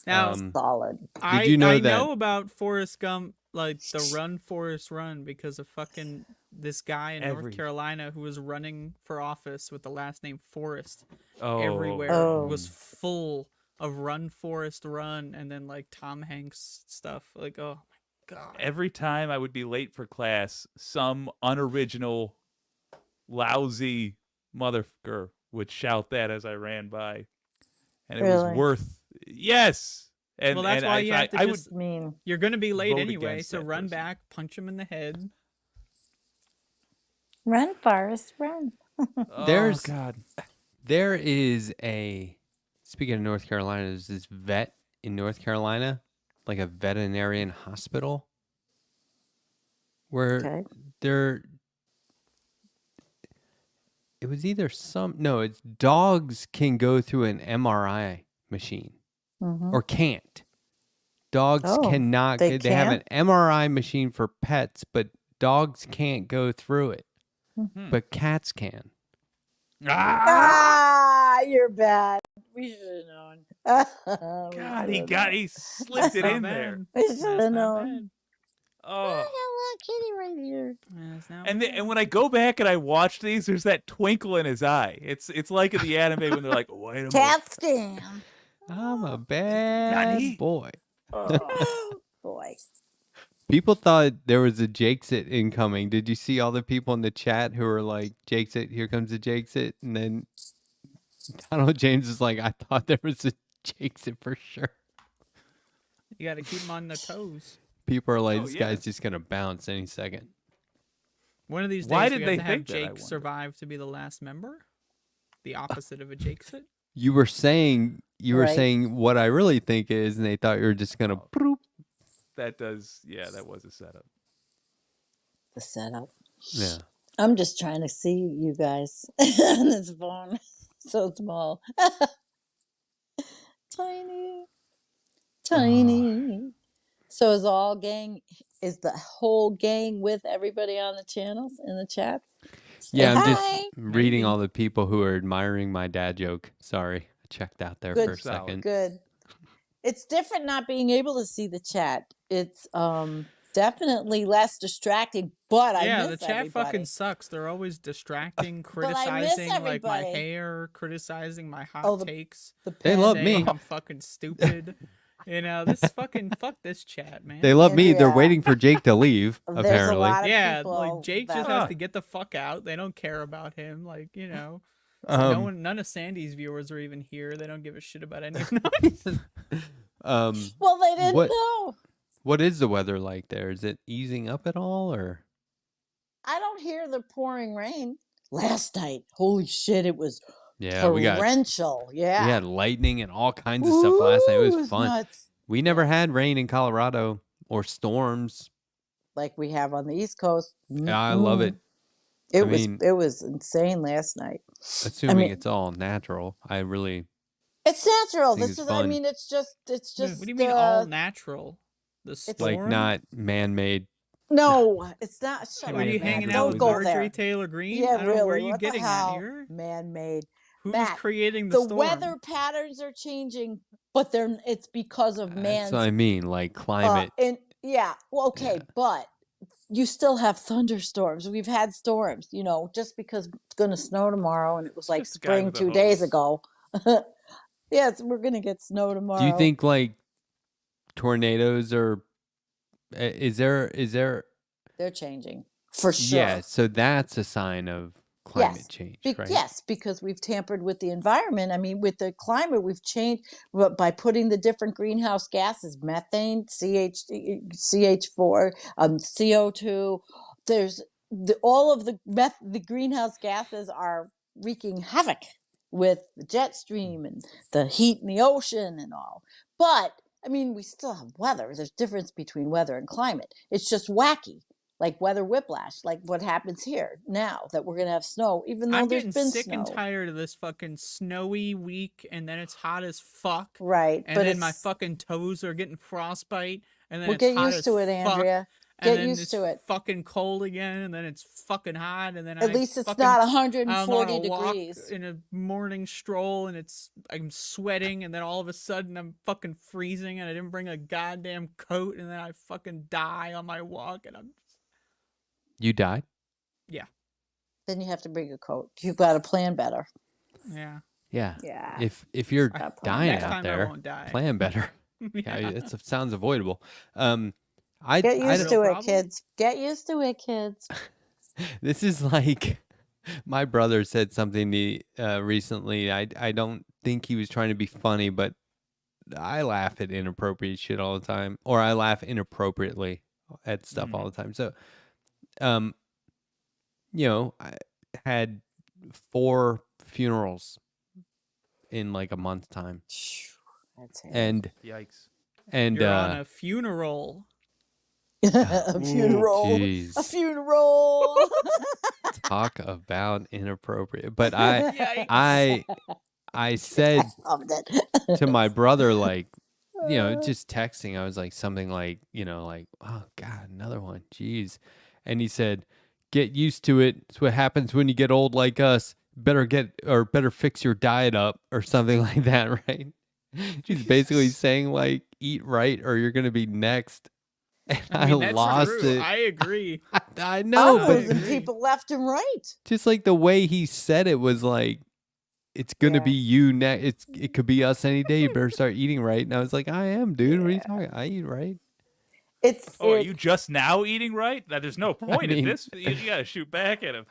Now, Solid. I, you know I that- know about Forrest Gump, like the Run Forrest Run, because of fucking this guy in Every- North Carolina who was running for office with the last name Forrest. Oh, Everywhere Oh. was full of Run Forrest Run, and then like Tom Hanks stuff. Like, oh my god. Every time I would be late for class, some unoriginal, lousy motherfucker would shout that as I ran by, and it was Really? worth. Yes, and Well, that's and why I, you have to I just- I mean, You're gonna be late vote anyway, against so that run person. back, punch him in the head. run, Forrest, run. Oh, There's- God. There is speaking of North Carolina, there's this vet in North Carolina, like a veterinarian hospital, where Okay. it was either it's dogs can go through an MRI machine Mhm. or can't. Dogs Oh, cannot. they They have an can't? MRI machine for pets, but dogs can't go through it. Hmm. But cats can. Ah! Ah, You're bad. We should have known. God, he slipped it Not in there. bad. We should That's have not known. bad. Oh. I got a little kitty right here. That's not And bad. and when I go back and I watch these, there's that twinkle in his eye. It's like in the anime when they're like, wait a minute. Cat scam. I'm a bad Nani? boy. Oh, boy. People thought there was a Jakes-It incoming. Did you see all the people in the chat who were like, Jakes-It, here comes the Jakes-It? And then Donald James is like, I thought there was a Jakes-It for sure. You got to keep them on their toes. People are like, Oh, this yeah. guy's just going to bounce any second. One of these days, Why we did have they to have think that, I Jake wonder? survive to be the last member. The opposite of a Jakes-It. You were saying Right. what I really think is, and they thought you were just going to Oh. That was a setup. The setup. Yeah. I'm just trying to see you guys on this phone. So small. Tiny. Tiny. So is the whole gang with everybody on the channels in the chats? Say Yeah, I'm hi. just reading Maybe. all the people who are admiring my dad joke. Sorry. I checked out there Good. for a Solid. second. Good. It's different not being able to see the chat. It's definitely less distracting, but I Yeah, miss the chat everybody. fucking sucks. They're always distracting, But I miss criticizing like my everybody. hair, criticizing my hot Oh, the- takes, The They love saying me. I'm fucking stupid. You know, this fucking fuck this chat, man. They love me. They're Andrea, waiting for Jake to leave, There's a apparently. lot of Yeah, people like Jake just that- has to get the fuck out. They don't care about him. Like, you know, none of Sandy's viewers are even here. They don't give a shit about any of them. Well, they didn't What- know. What is the weather like there? Is it easing up at all, or? I don't hear the pouring rain. Last night, holy shit, it was Yeah, we torrential. Yeah. had lightning and all kinds of stuff last night. It Ooh, was fun. nuts. We never had rain in Colorado or storms. Like we have on the East Coast. Yeah, I love it. It I was mean- it was insane last night. Assuming mean- it's all natural. I really It's natural. think This it's is I fun. mean it's just What do you mean all uh, natural? The storm? like not man-made. no, it's not. Shut Were up, you Matt. hanging out Don't with go Marjorie there. Taylor Greene? Yeah, I don't know where really. you What the getting hell? at here? Man-made. Who's Matt, creating the The storm? weather patterns are changing, but it's because of That's man's what I mean, like climate. and yeah, well, okay, Yeah. but you still have thunderstorms. We've had storms, just because it's going to snow tomorrow and it was like Just the guy spring with the 2 days hose. ago. Yes, we're going to get snow tomorrow. Do you think like tornadoes are? Is there? they're changing for sure? Yeah, so that's a sign of climate Yes, change, Be- right? Yes, because we've tampered with the environment. I mean, with the climate, we've changed by putting the different greenhouse gases, methane, CH4, CO2. There's all of the greenhouse gases are wreaking havoc with the jet stream and the heat in the ocean and all. But I mean, we still have weather. There's difference between weather and climate. It's just wacky. Like weather whiplash, like what happens here now that we're gonna have snow, even though I'm there's getting been sick snow. and tired of this fucking snowy week, and then it's hot as fuck, Right, and but then my it's- fucking toes are getting frostbite, and then We'll it's get hot used as to it, fuck, Andrea. and Get then used it's to it. fucking cold again, and then it's fucking hot, and then At least it's fucking, not I'm on 140 a walk degrees. in a morning stroll, and I'm sweating, and then all of a sudden I'm fucking freezing, and I didn't bring a goddamn coat, and then I fucking die on my walk, and I'm You died? Then you have to bring a coat. You've got to plan better. yeah. Yeah. Yeah. If you're Stop playing. dying Next out time I there, won't die. plan better. Yeah. Yeah, it sounds avoidable. Get I used don't- to it, problem. kids. Get used to it, kids. This is like my brother said something recently. I don't think he was trying to be funny, but I laugh at inappropriate shit all the time, or I laugh inappropriately at stuff all the time. So, I had 4 funerals in like a month's time, That's it. and Yikes. You're on a funeral. A funeral. jeez. A funeral. Talk about inappropriate. But I Yikes. I said Loved it. to my brother, like, just texting, I was like something like, like, oh God, another one. Jeez. And he said, get used to it. It's what happens when you get old like us. better fix your diet up or something like that, right? She's basically saying like eat right or you're gonna be next. And I mean, that's lost true. it. I agree. I I'm know, I but losing agree. people left and right. just like the way he said it was like it's gonna Yeah. be you next. It could be us any day. You better start eating right. And I was like, I am, dude. What are you Yeah. talking? I eat right. It's Oh, are you just now eating right? There's no point mean- in this. You gotta shoot back at him.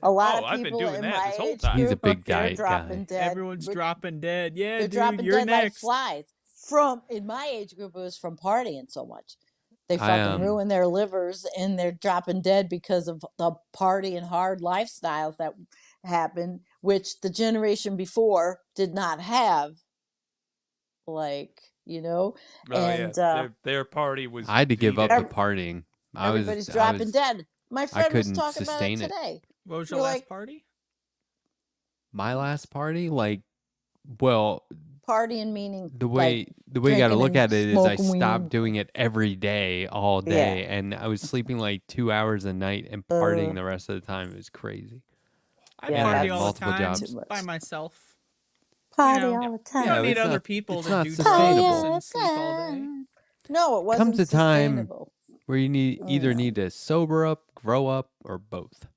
a lot Oh, of I've been people doing in that my this whole age time. He's a group, big they're diet dropping guy. dead. Everyone's dropping dead. Yeah, They're dude, dropping you're dead like next. flies. From in my age group, it was from partying so much. They I, fucking ruin their livers and they're dropping dead because of the party and hard lifestyles that happened, which the generation before did not have. Like, Oh and yeah, their party was. I had to give up V-Day. the partying. everybody's I dropping was dead. My friend was couldn't talking about it sustain it. today. What was You're your last like- party? my last party. Like, well, Partying meaning the way like, you got to drinking look and at it is I smoking stopped weed. doing it every day, all day, and I was sleeping like 2 hours a night and partying the rest of the time. It was crazy. I Yeah, party that's all the multiple time jobs. too much. by myself. Party know, all the You time. Yeah, don't need it's other not- people it's to not do sustainable. drugs and sleep all day. No, it wasn't Comes a time- sustainable. Where you either Yeah. need to sober up, grow up, or both.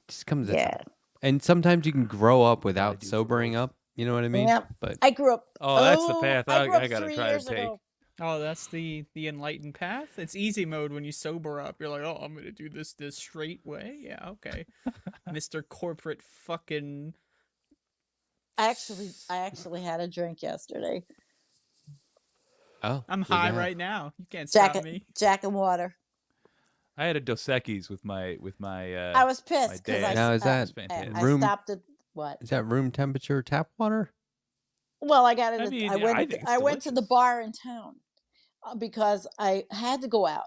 Just comes a Yeah. time. And sometimes you can grow up I without do for sobering both. up. You know what I mean? Yep. But I grew up. Oh, that's the path I grew up I gotta 3 try years to take. ago. Oh, that's the enlightened path. It's easy mode when you sober up. You're like, oh, I'm gonna do this straight way. Yeah, okay, Mr. Corporate fucking. I actually had a drink yesterday. oh, I'm look high at that. right now. You can't Jack, stop me. Jack and water. I had a Dos Equis with my. I was pissed because dad. I, Now, is that I room- stopped at what? Is that room temperature tap water? Well, I got it. I at- mean, I yeah, went. I think it's I went to the delicious. bar in town because I had to go out,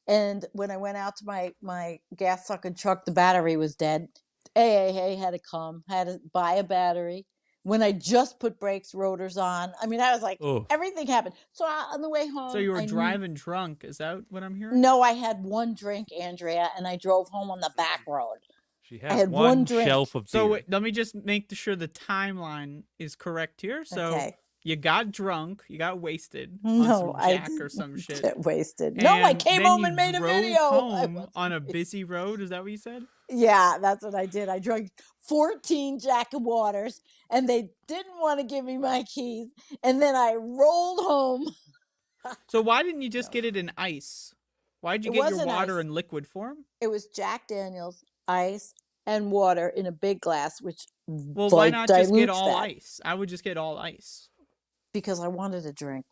and when I went out to my gas sucking truck, the battery was dead. AAA had to come, had to buy a battery. When I just put brakes, rotors on. I mean, I was like, Oh, everything happened. So on the way home, So you were I knew- driving drunk? Is that what I'm hearing? No, I had one drink, Andrea, and I drove home on the back road. she I had had one one drink. shelf of beer. So wait, let me just make sure the timeline is correct here. So Okay. you got drunk, you got wasted No, on some I Jack or some didn't shit. get wasted. No, I and came then home you and made a drove video. I home wasn't on a wasted. busy road. Is that what you said? Yeah, that's what I did. I drank 14 Jack and Waters, and they didn't want to give me my keys. And then I rolled home. So why didn't you just get it in ice? Why'd you It get your wasn't water ice. in liquid form? It was Jack Daniels, ice, and water in a big glass, which Well, why like, not just get dilutes all that. ice? I would just get all ice. Because I wanted a drink.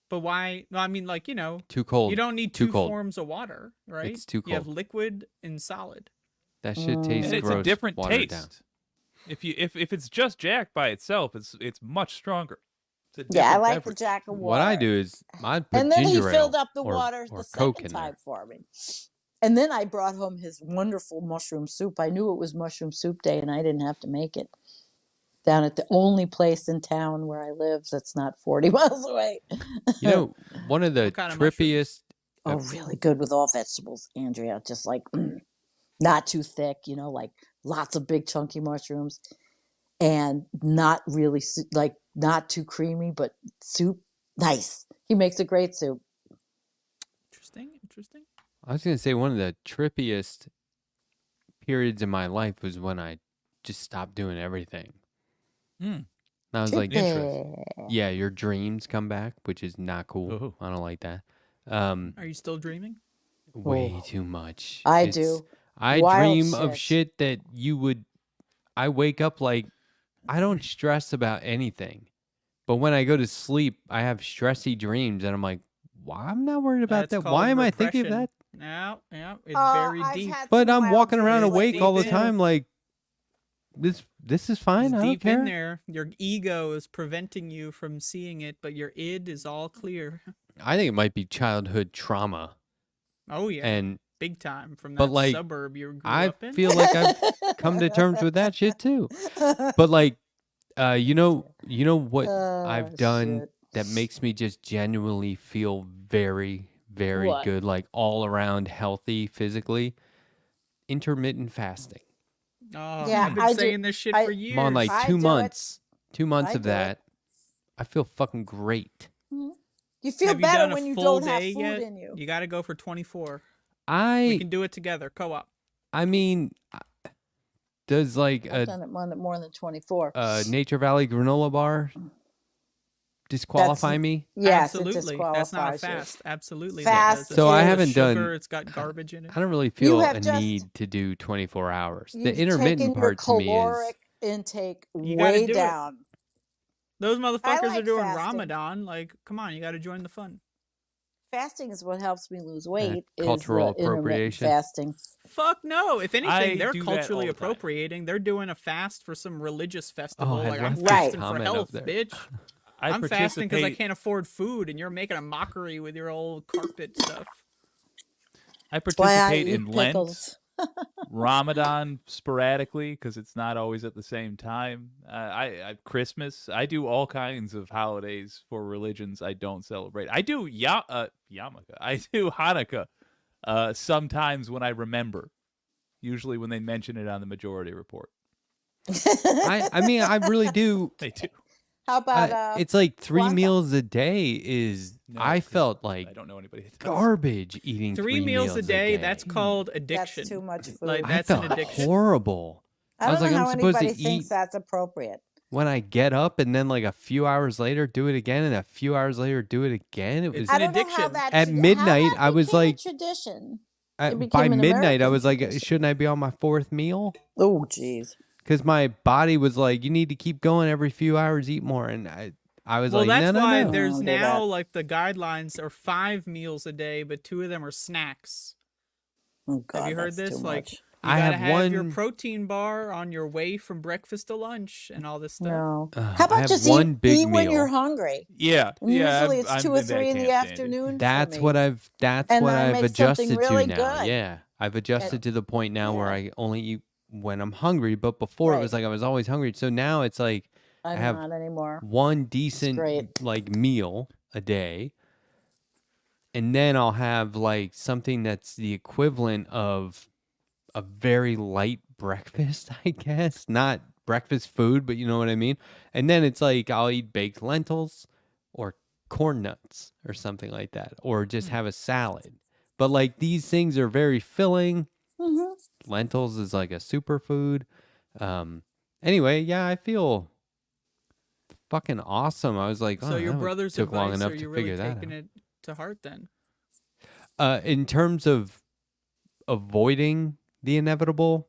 But why? No, I mean, like, Too cold. you don't need Too two cold. forms of water, right? It's too You have cold. liquid and solid. That shit tastes and it's gross. a different watered taste. down. If it's just Jack by itself, it's much stronger. It's a Yeah, I different like the beverage. Jack and Water. What I do is I put And then he ginger filled ale up the or, water or the Coke second in there. time for me. And then I brought home his wonderful mushroom soup. I knew it was mushroom soup day and I didn't have to make it. Down at the only place in town where I live that's not 40 miles away. You know, one of the What kind of mushrooms? trippiest. Oh, really good with all vegetables, Andrea. Just like not too thick, like lots of big chunky mushrooms and not really like not too creamy, but soup. Nice. He makes a great soup. Interesting. I was gonna say one of the trippiest periods in my life was when I just stopped doing everything. Mm. And I was like, Interesting. yeah, your dreams come back, which is not cool. Oh. I don't like that. Are you still dreaming? Way Oh. too much. I It's- do. I Wild dream of shit. shit that you would. I wake up like I don't stress about anything, but when I go to sleep, I have stressy dreams, and I'm like, why? I'm not worried about That's that. Why called am I thinking of repression. that? No, yeah, it's Oh, very I've deep. had But some I'm wild walking around dreams awake all the deep in. time, like this is fine. It's I don't deep care. in there. Your ego is preventing you from seeing it, but your id is all clear. I think it might be childhood trauma, Oh yeah, and big time from but, that like, suburb you grew I up in. feel like I've come to terms with that shit too. But like, you know what I've done shit. that makes me just genuinely feel very, very What? good, like all around healthy physically. Intermittent fasting. Oh, Yeah, I've been I do. saying this shit I- for years. I'm on like I 2 do it. months. 2 months I of do it. that. I feel fucking great. You feel Have you better done a when you full don't have day food yet? in you. You got to go for 24. We I can do it together, co-op. I mean, does like I've a done it more than 24. Nature Valley granola bar disqualify me? Yes, it Absolutely. That's not a disqualifies you. fast. Absolutely. Fast that does. So I It's haven't sugar, done- It's got garbage in it. I don't really feel have a just- need to do 24 hours. The You've intermittent taken your part to me is caloric intake You gotta way do it. down. Those motherfuckers are like doing fasting. Ramadan. Like, come on, you got to join the fun. Fasting is what helps me lose weight. cultural is the intermittent appropriation. fasting. Fuck no. If anything, I they're do that culturally all the time. appropriating. They're doing a fast for some religious festival. I like, I'm love this fasting for comment up health, there. bitch. I I'm fasting because I participate- can't afford food, and you're making a mockery with your old carpet stuff. I That's why I participate eat in Lent, pickles. Ramadan sporadically because it's not always at the same time. I Christmas. I do all kinds of holidays for religions I don't celebrate. I do Yarmulke. I do Hanukkah. Sometimes when I remember, usually when they mention it on the Majority Report. I mean, I really do. They do. How about it's like 3 Kwanzaa? meals a day is. No, I 'cause felt I like don't know anybody. that does. garbage eating 3 meals a day, that's called addiction. that's too much food? Like, I that's an felt addiction. horrible. I I don't was know like, how I'm supposed to anybody thinks eat that's appropriate. when I get up, and then like a few hours later do it again, and a few hours later do it again. It was It's I an don't know how addiction. that At how midnight, that I was became a like- tradition. by became an midnight. I American was like, tradition. shouldn't I be on my 4th meal? Oh, jeez. Because my body was like, you need to keep going every few hours, eat more, and I was Well, like, that's no, why no, no. there's Don't do now that. like the guidelines are 5 meals a day, but 2 of them are snacks. Oh, God, Have you heard that's this? too Like, much. you I gotta have your one- protein bar on your way from breakfast to lunch and all this stuff. No. Ugh, How I about have just one eat big when you're meal. hungry? Yeah, And yeah. usually it's I'm 2 or in that 3 in the camp, Sandy. afternoon. That's for what me. I've. That's And what I I've make something adjusted really to now. good. Yeah, I've adjusted to the point now where Yeah. I only eat when I'm hungry. But before it was Right. like I was always hungry. So now it's like I'm have not anymore. one decent great. like meal a day, and then I'll have like something that's the equivalent of a very light breakfast, I guess. Not breakfast food, but you know what I mean. And then it's like I'll eat baked lentils or corn nuts or something like that, or just have a salad. But like these things are very filling. Hmm. Lentils is like a superfood. Anyway, yeah, I feel fucking awesome. I was like, So oh, your that brother's took long advice, enough are to you really figure that taking out. it to heart then? In terms of avoiding the inevitable,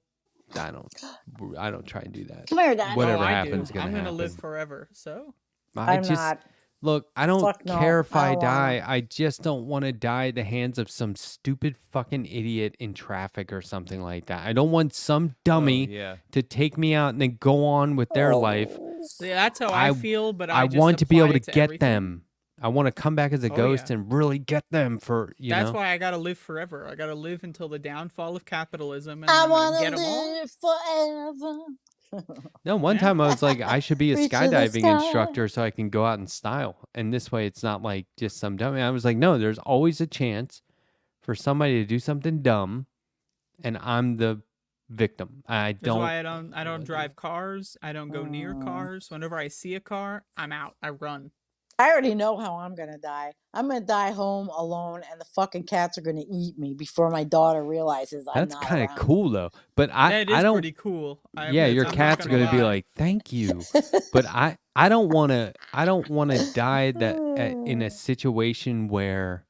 I don't try and do that. Come here, Dad. Whatever Oh, I happens, do. gonna I'm gonna live happen. forever. So I I'm just not. look. I don't Fuck no, care if I I don't wanna. die. I just don't want to die at the hands of some stupid fucking idiot in traffic or something like that. I don't want some dummy Oh, yeah. to take me out and then go on with their life. yeah, that's how I- I feel. But I just want to be able apply to it get everything. them. I want to come back as a Oh, ghost yeah. and really get them for That's know. why I gotta live forever. I gotta live until the downfall of capitalism, and I I'm gonna want get to 'em all. live forever. No, one Yeah. time I was like, I should be a Reach for the skydiving sky. instructor so I can go out in style. And this way it's not like just some dummy. I was like, no, there's always a chance for somebody to do something dumb and I'm the victim. I That's don't why I don't really drive cars. I don't go near Oh. cars. Whenever I see a car, I'm out. I run. I already know how I'm gonna die. I'm gonna die home alone, and the fucking cats are gonna eat me before my daughter realizes I'm that's not kind of around. cool though. But That is I don't pretty cool. yeah, your I'm not cats are gonna be lie. like, thank you. But I don't wanna die in a situation where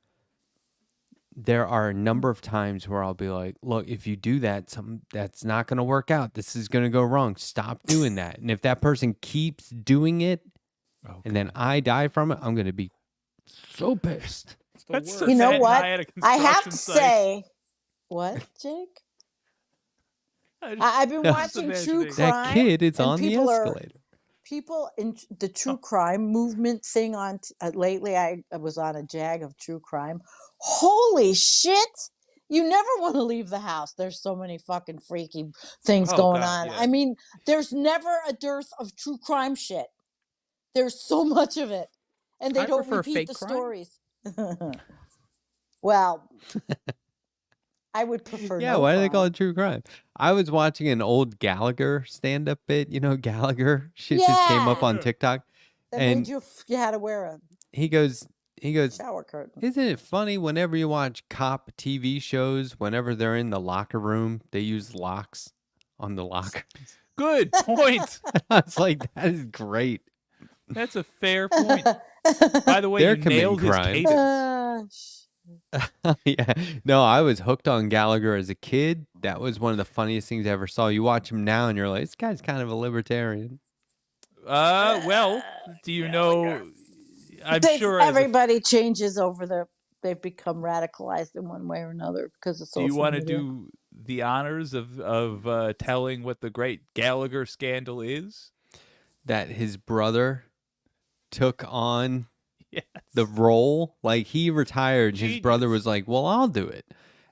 there are a number of times where I'll be like, look, if you do that, that's not going to work out. This is going to go wrong. Stop doing that. And if that person keeps doing it and then I die from it, I'm going to be so pissed. It's the That's worst. so You know sad what? I had a I have to construction site. say, what, Jake? I've been No. watching true Imagining. crime. That kid is and on the people are- escalator. People in the true crime movement thing on lately. I was on a jag of true crime. Holy shit! You never want to leave the house. There's so many fucking freaky things Oh, going God, on. yeah. I mean, there's never a dearth of true crime shit. There's so much of it, and they I don't prefer repeat fake the crime. stories. Well, I would prefer Yeah, no why do they call crime. it true crime? I was watching an old Gallagher stand-up bit. You know, Gallagher shit just came up Yeah, on TikTok, that made and you had to wear a he goes, shower curtain. isn't it funny whenever you watch cop TV shows, whenever they're in the locker room, they use locks on the locker. Good point. I was like, that is great. That's a fair point. By the way, They're you committing nailed his crimes. cadence. Yeah. No, I was hooked on Gallagher as a kid. That was one of the funniest things I ever saw. You watch him now and you're like, this guy's kind of a libertarian. Well, do you know? I'm sure. Everybody changes over they've become radicalized in one way or another because of Do you social want to media. do the honors of telling what the great Gallagher scandal is? That his brother took on Yes. the role. Like he retired. His brother Genius. was like, well, I'll do it.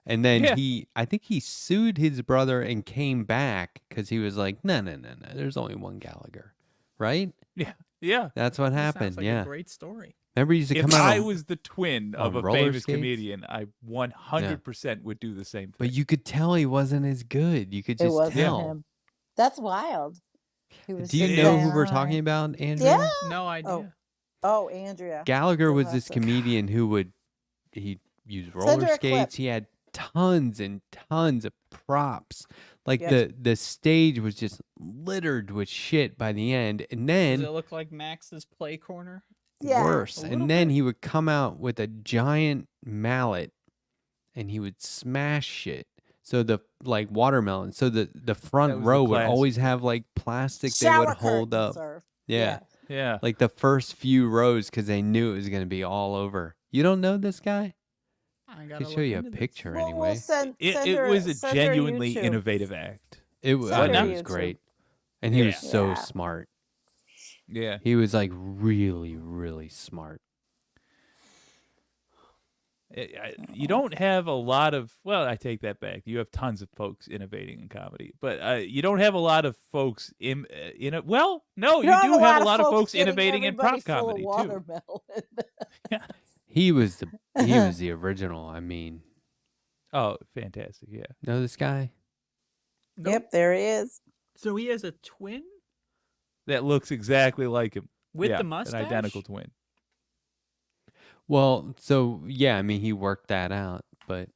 And then Yeah. I think he sued his brother and came back because he was like, no. There's only one Gallagher. Right? Yeah. That's what That happened. sounds like Yeah. a great story. Remember, he used to If come out I on, was the twin of on a roller famous skates? comedian, I 100% would do the same thing. but you could tell he wasn't as good. You could It just wasn't tell. him. That's wild. He was Do you just know saying who we're hi. talking about, Andrea? Yeah. No idea. Oh, Andrea. Gallagher was this Classic. comedian who he used roller Send her a clip. skates. He had tons and tons of props. Like Yeah. the stage was just littered with shit by the end. And Does then it look like Max's play corner? Yeah. worse. a little And then bit. he would come out with a giant mallet and he would smash shit. So the like watermelon. So the That front was the row would classic. always have like plastic they Shower would hold curtain, up. sir. Yeah. Yeah. Like the first few rows because they knew it was going to be all over. You don't know this guy? I I gotta could show look you a into this. picture We'll anyway. send It her, was a send her genuinely YouTube. innovative act. It Send I her know to it was YouTube. great. And he was Yeah. so Yeah. smart. Yeah. He was like really, really smart. You don't have a lot of, well, I take that back. You have tons of folks innovating in comedy, but you don't have a lot of folks in it. Well, no, you don't do have a lot of folks folks getting innovating in everybody prop full of comedy too. watermelon. He was the original. I mean, Oh, fantastic! Yeah, know this guy? Nope. Yep, there he is. So he has a twin that looks exactly like him. with Yeah, the mustache. an identical twin. Well, so yeah, I mean, he worked that out, but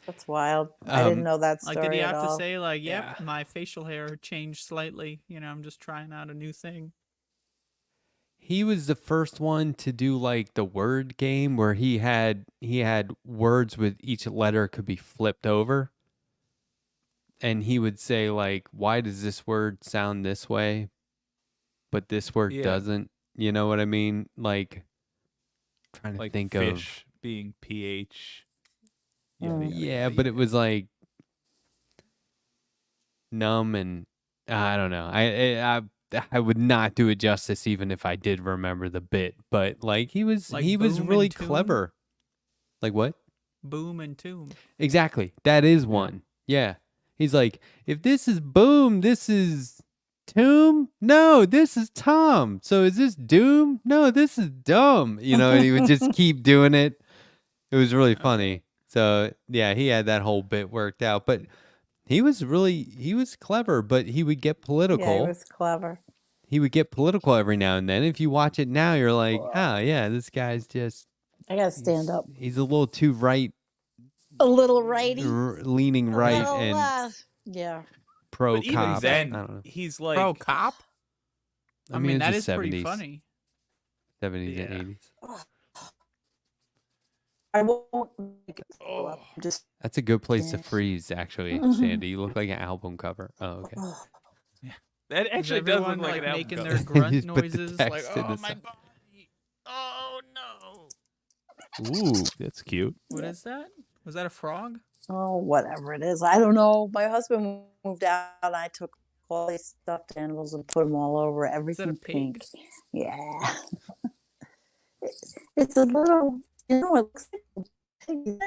That's wild. I didn't Um, know that story Like, did he at have to all. say like, "Yep, Yeah. my facial hair changed slightly. You know, I'm just trying out a new thing." he was the first one to do like the word game where he had words with each letter could be flipped over. And he would say like, why does this word sound this way, but this word Yeah. doesn't? You know what I mean? Like trying to Like think fish being pH. Mm. of yada, yeah, yada, but it yada. was like numb and I don't know. I would not do it justice even if I did remember the bit, but like he was Like he was Boom really and Toon? clever. Like what? Boom and tomb. Exactly. That is one. Yeah. He's like, if this is Boom, this is Tomb? No, this is Tom. So is this Doom? No, this is Dumb. You know, and he would just keep doing it. It was really funny. So yeah, he had that whole bit worked out. But he was clever, but he would get political. Yeah, he was clever. He would get political every now and then. If you watch it now, you're like, oh yeah, this guy's just I gotta stand up. he's a little too right, A little righty. leaning a right little, and yeah. pro But even cop. then, I don't know. he's like, Pro cop. I mean, it's that the is pretty 70s, funny. 70s Yeah. and 80s. I won't make it Oh. up. Just That's a good place to Yeah. freeze, actually, Mhm. Sandy. You look like an album cover. Oh, okay. that Is actually does look everyone like like an album making cover. their grunt Just put the noises like, text to "Oh the my side. body, oh no." Ooh, that's cute. What is that? Was that a frog? oh, whatever it is. I don't know. My husband moved out and I took all these stuffed animals and put them all over everything pig? pink. Yeah. It's a little, it looks like a pig.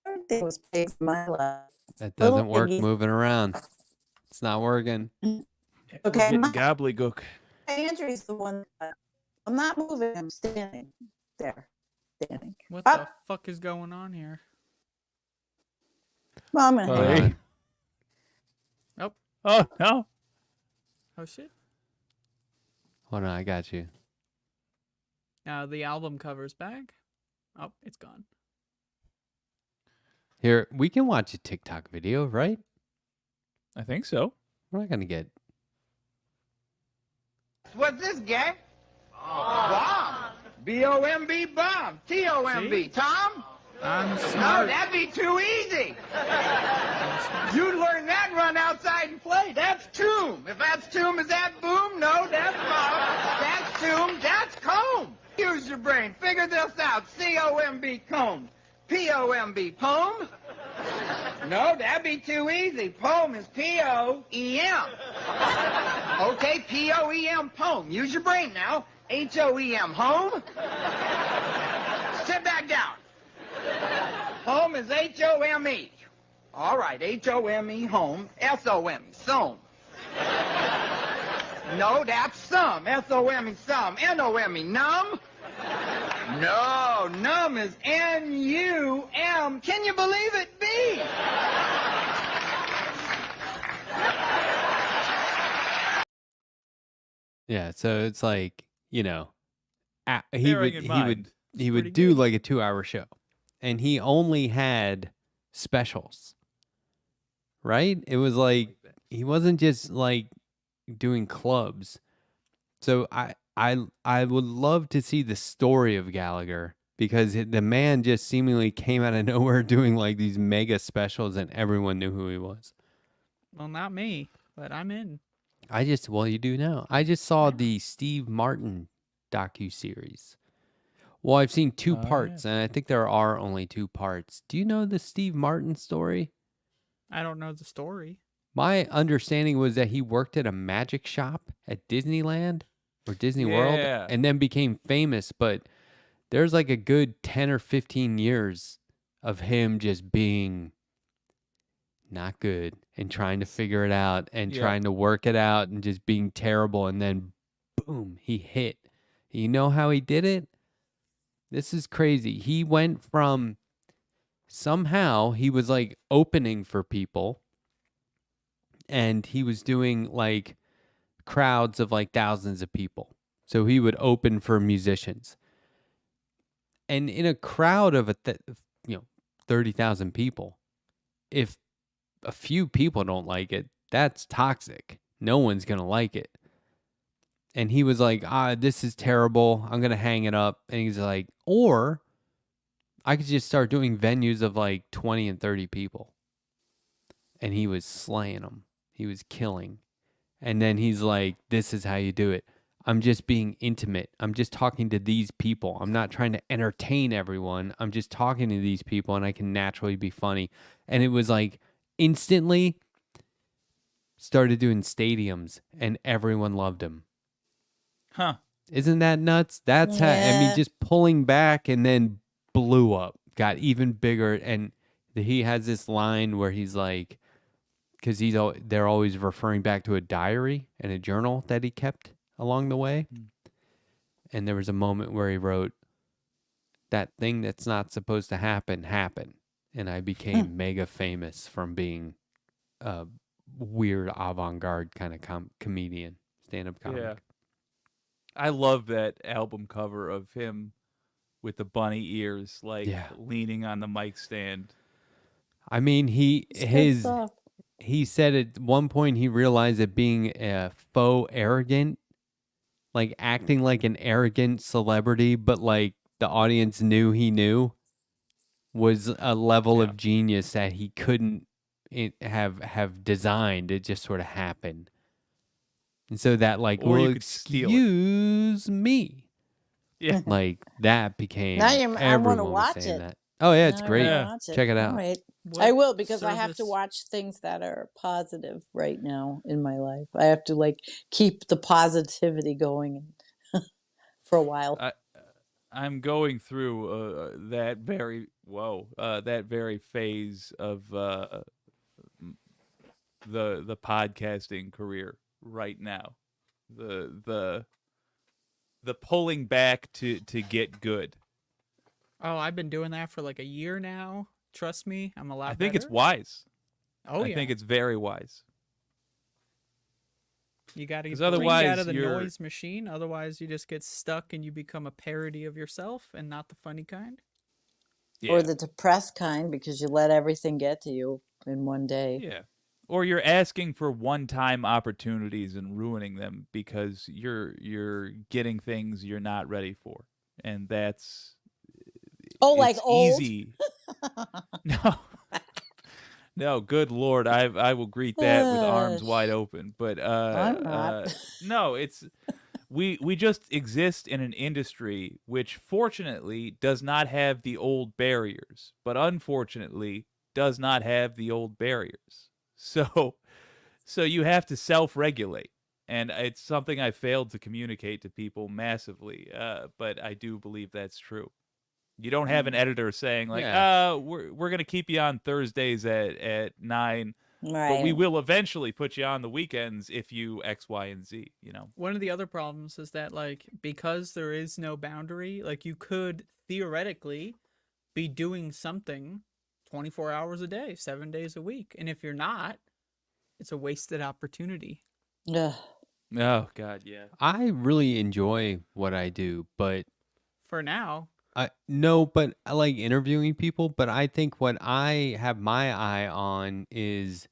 Everything was pig in my life. That Little doesn't work piggy. moving around. It's not working. Okay, We're getting my- gobbledygook. Andrew's the one. I'm not moving. I'm standing there. Standing. What Ah. the fuck is going on here? Well, I'm gonna Oh, hang there up. you- Oh, oh no. oh shit. Hold on, I got you. Now the album cover's back. Oh, it's gone. Here, we can watch a TikTok video, right? I think so. We're not gonna get. What's this, gang? Bomb. B-O-M-B, bomb. T-O-M-B. See? Tom? I'm No, smart. that'd be too easy. I'm smart. You learn that and run outside and play. That's tomb. If that's tomb, is that boom? No, that's bomb. That's tomb. That's comb. Use your brain. Figure this out. C-O-M-B, comb. P-O-M-B, poem? No, that'd be too easy. Poem is P-O-E-M. Okay, P-O-E-M, poem. Use your brain now. H-O-E-M, home? Sit back down. Home is H-O-M-E. All right, H-O-M-E, home. S-O-M-E, some. No, that's some. S-O-M-E, some. N-O-M-E, numb? No, numb is N-U-M. Can you believe it? B. Yeah, so it's like, he Bearing would in he mind, would it's he would pretty do good. like a 2-hour show, and he only had specials, right? It was like he wasn't just like doing clubs. So I would love to see the story of Gallagher, because the man just seemingly came out of nowhere doing like these mega specials, and everyone knew who he was. Well, not me, but I'm in. Well, you do now. I just saw the Steve Martin docuseries. Well, I've seen 2 Oh, yeah. parts, and I think there are only 2 parts. Do you know the Steve Martin story? I don't know the story. My understanding was that he worked at a magic shop at Disneyland or Disney World, Yeah. and then became famous. But there's like a good 10 or 15 years of him just being not good and trying to figure it out and Yeah. trying to work it out and just being terrible. And then boom, he hit. You know how he did it? This is crazy. He went from somehow he was like opening for people, and he was doing like crowds of like thousands of people. So he would open for musicians. And in a crowd of 30,000 people, if a few people don't like it, that's toxic. No one's going to like it. And he was like, this is terrible. I'm going to hang it up. And he's like, or I could just start doing venues of like 20 and 30 people. And he was slaying them. He was killing. And then he's like, this is how you do it. I'm just being intimate. I'm just talking to these people. I'm not trying to entertain everyone. I'm just talking to these people, and I can naturally be funny. And it was like instantly started doing stadiums, and everyone loved him. Huh. Isn't that nuts? That's how, I mean, Yeah. just pulling back and then blew up, got even bigger. And he has this line where he's like, because they're always referring back to a diary and a journal that he kept along the way. And there was a moment where he wrote, that thing that's not supposed to happen, happened. And I became mega famous from being a weird avant-garde kind of comedian, stand-up comic. Yeah. I love that album cover of him with the bunny ears, like Yeah. leaning on the mic stand. I mean, It's good stuff. he said at one point he realized that being a faux arrogant, like acting like an arrogant celebrity, but like the audience knew he knew, was a level Yeah. of genius that he couldn't have designed. It just sort of happened. And so that like, Or you well, could steal it. excuse me. Yeah. Like that became Now I wanna everyone was watch saying it. that. Oh yeah, it's Now I great. wanna Yeah. watch Check it All out. right. What I will, because I have to service- watch things that are positive right now in my life. I have to like keep the positivity going for a while. I'm going through that very phase of the podcasting career right now. The pulling back to get good. Oh, I've been doing that for like a year now. Trust me, I'm a lot I think it's better. wise. Oh I yeah. think it's very wise. You got to 'Cause breathe out otherwise of the you're- noise machine. Otherwise, you just get stuck and you become a parody of yourself and not the funny kind. Yeah. Or the depressed kind because you let everything get to you in one day. Yeah. Or you're asking for one-time opportunities and ruining them because you're getting things you're not ready for. And that's Oh, like it's old? easy. No. No, good Lord, I will greet that with arms wide open. But I'm not. no, it's we just exist in an industry which fortunately does not have the old barriers, but unfortunately does not have the old barriers. So you have to self-regulate. And it's something I failed to communicate to people massively, but I do believe that's true. You don't have an editor saying like, Yeah. we're gonna keep you on Thursdays at 9, but we Right. will eventually put you on the weekends if you X, Y, and Z. You know. One of the other problems is that like because there is no boundary, like you could theoretically be doing something 24 hours a day, 7 days a week. And if you're not, it's a wasted opportunity. Ugh. Oh God, yeah. I really enjoy what I do, but For now, no, but I like interviewing people. But I think what I have my eye on is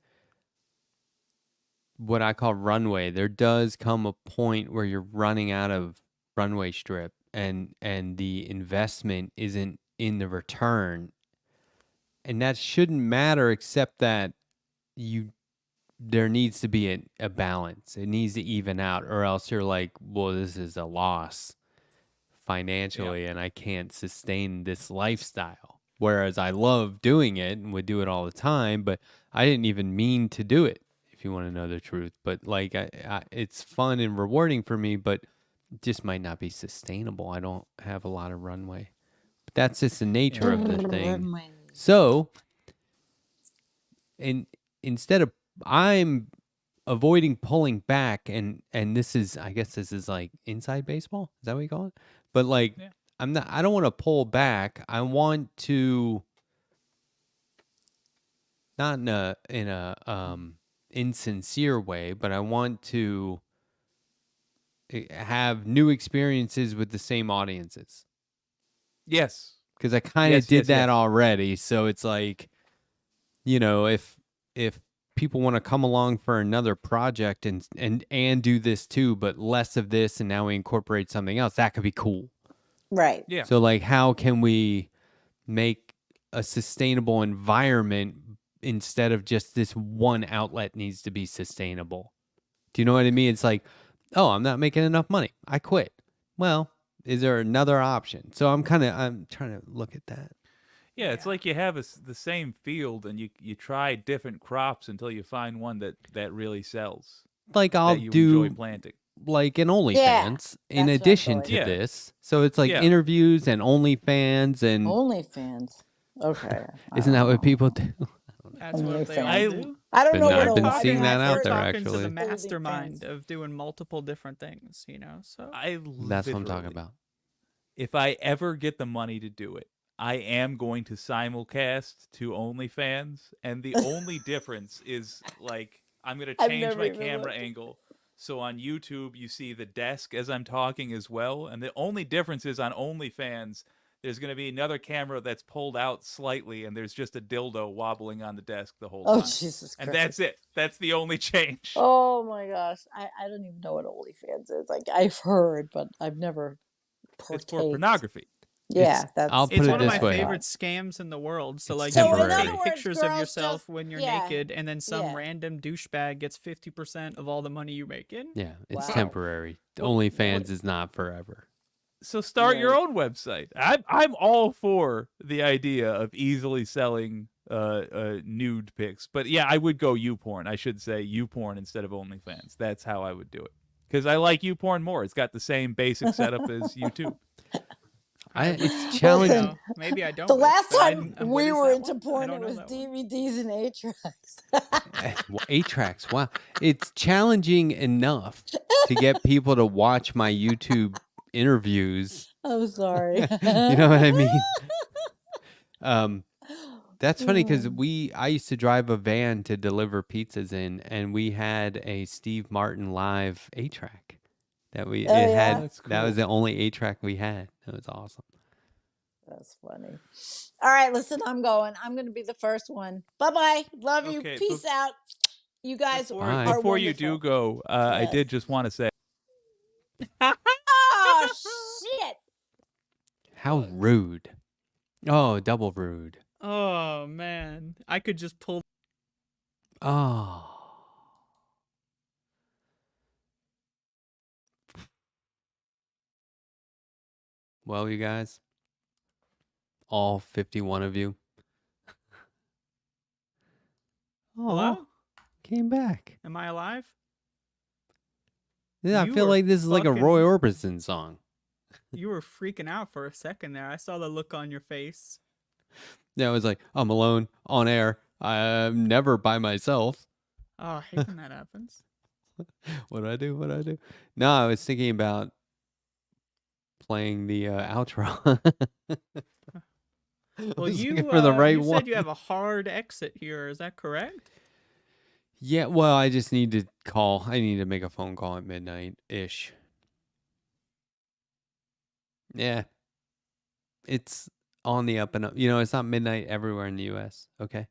what I call runway. There does come a point where you're running out of runway strip, and the investment isn't in the return, and that shouldn't matter, except that there needs to be a balance. It needs to even out, or else you're like, well, this is a loss financially, and I can't sustain this lifestyle. Whereas I love doing it and would do it all the time, but I didn't even mean to do it, if you want to know the truth. But like, it's fun and rewarding for me, but it just might not be sustainable. I don't have a lot of runway. But that's just the nature of the thing. So, instead of, I'm avoiding pulling back, and this is, I guess this is like inside baseball. Is that what you call it? But like, Yeah. I don't want to pull back. I want to, not in a insincere way, but I want to have new experiences with the same audiences, Yes. because I kind of Yes, did yes, that yes. already. So it's like, if people want to come along for another project and do this too, but less of this, and now we incorporate something else, that could be cool. Right. Yeah. So like, how can we make a sustainable environment instead of just this one outlet needs to be sustainable? Do you know what I mean? It's like, oh, I'm not making enough money, I quit. Well, is there another option? So I'm trying to look at that. Yeah, it's like you have the same field and you try different crops until you find one that really sells, Like, I'll that you do enjoy planting. like an Yeah, OnlyFans in that's what I'm addition going to for. Yeah. this. So it's like Yeah. interviews and OnlyFans, and OnlyFans. Okay. isn't that what people do? that's what they all OnlyFans. do. I don't But know no, what I've been OnlyFans seeing that out is. there, Talking to the actually. mastermind OnlyFans. of doing multiple different things, So That's what I'm talking literally, about. if I ever get the money to do it, I am going to simulcast to OnlyFans, and the only difference is like I'm gonna I've change never my even camera looked. angle. So on YouTube, you see the desk as I'm talking as well, and the only difference is on OnlyFans, there's gonna be another camera that's pulled out slightly, and there's just a dildo wobbling on the desk the whole Oh, time. Jesus And Christ. that's it. That's the only change. Oh my gosh. I don't even know what OnlyFans is. Like, I've heard, but I've never It's for partaked. pornography. Yeah, It's- that's I'll put It's it one of this my way. favorite scams in the world. So It's like So you temporary. take in other words, pictures of girls yourself just- when you're yeah, naked, and then some yeah. random douchebag gets 50% of all the money you're making. Yeah, it's Wow. temporary. Well, OnlyFans is not forever. So start your Right. own website. I'm all for the idea of easily selling nude pics, but yeah, I would go YouPorn. I should say YouPorn instead of OnlyFans. That's how I would do it, because I like YouPorn more. It's got the same basic setup as YouTube. It's challenging. Listen, Maybe I don't. The wish, last but I time didn't- what we is were that into one? I porn, don't it know was that one. DVDs and 8-tracks. Well, 8-tracks. Wow, it's challenging enough to get people to watch my YouTube interviews. I'm sorry. You know what I mean? That's funny because Mm. I used to drive a van to deliver pizzas in, and we had a Steve Martin live 8-track Oh it yeah, had. That's That was cool. the only 8-track we had. That was awesome. that's funny. All right, listen, I'm going. I'm going to be the first one. Bye bye. Love you. Okay, Peace out. You guys before Bye. are before you do wonderful. go, I Yes. did just want to say Oh shit. How rude. Oh, double rude. Oh man, I could just pull. Oh. Well, you guys, all 51 of you. Oh, Hello? came back. Am I alive? Yeah, I You feel were like this is like a Roy Orbison song. You were freaking out for a second there. I saw the look on your face. Yeah, it was like, I'm alone on air. I'm never by myself. Oh, I hate when that happens. What do I do? What do I do? No, I was thinking about playing the outro. I Well, was you looking for the right you one. said you have a hard exit here. Is that correct? Yeah, well, I just need to call. I need to make a phone call at midnight-ish. Yeah. It's on the up and up. You know, it's not midnight everywhere in the US, okay?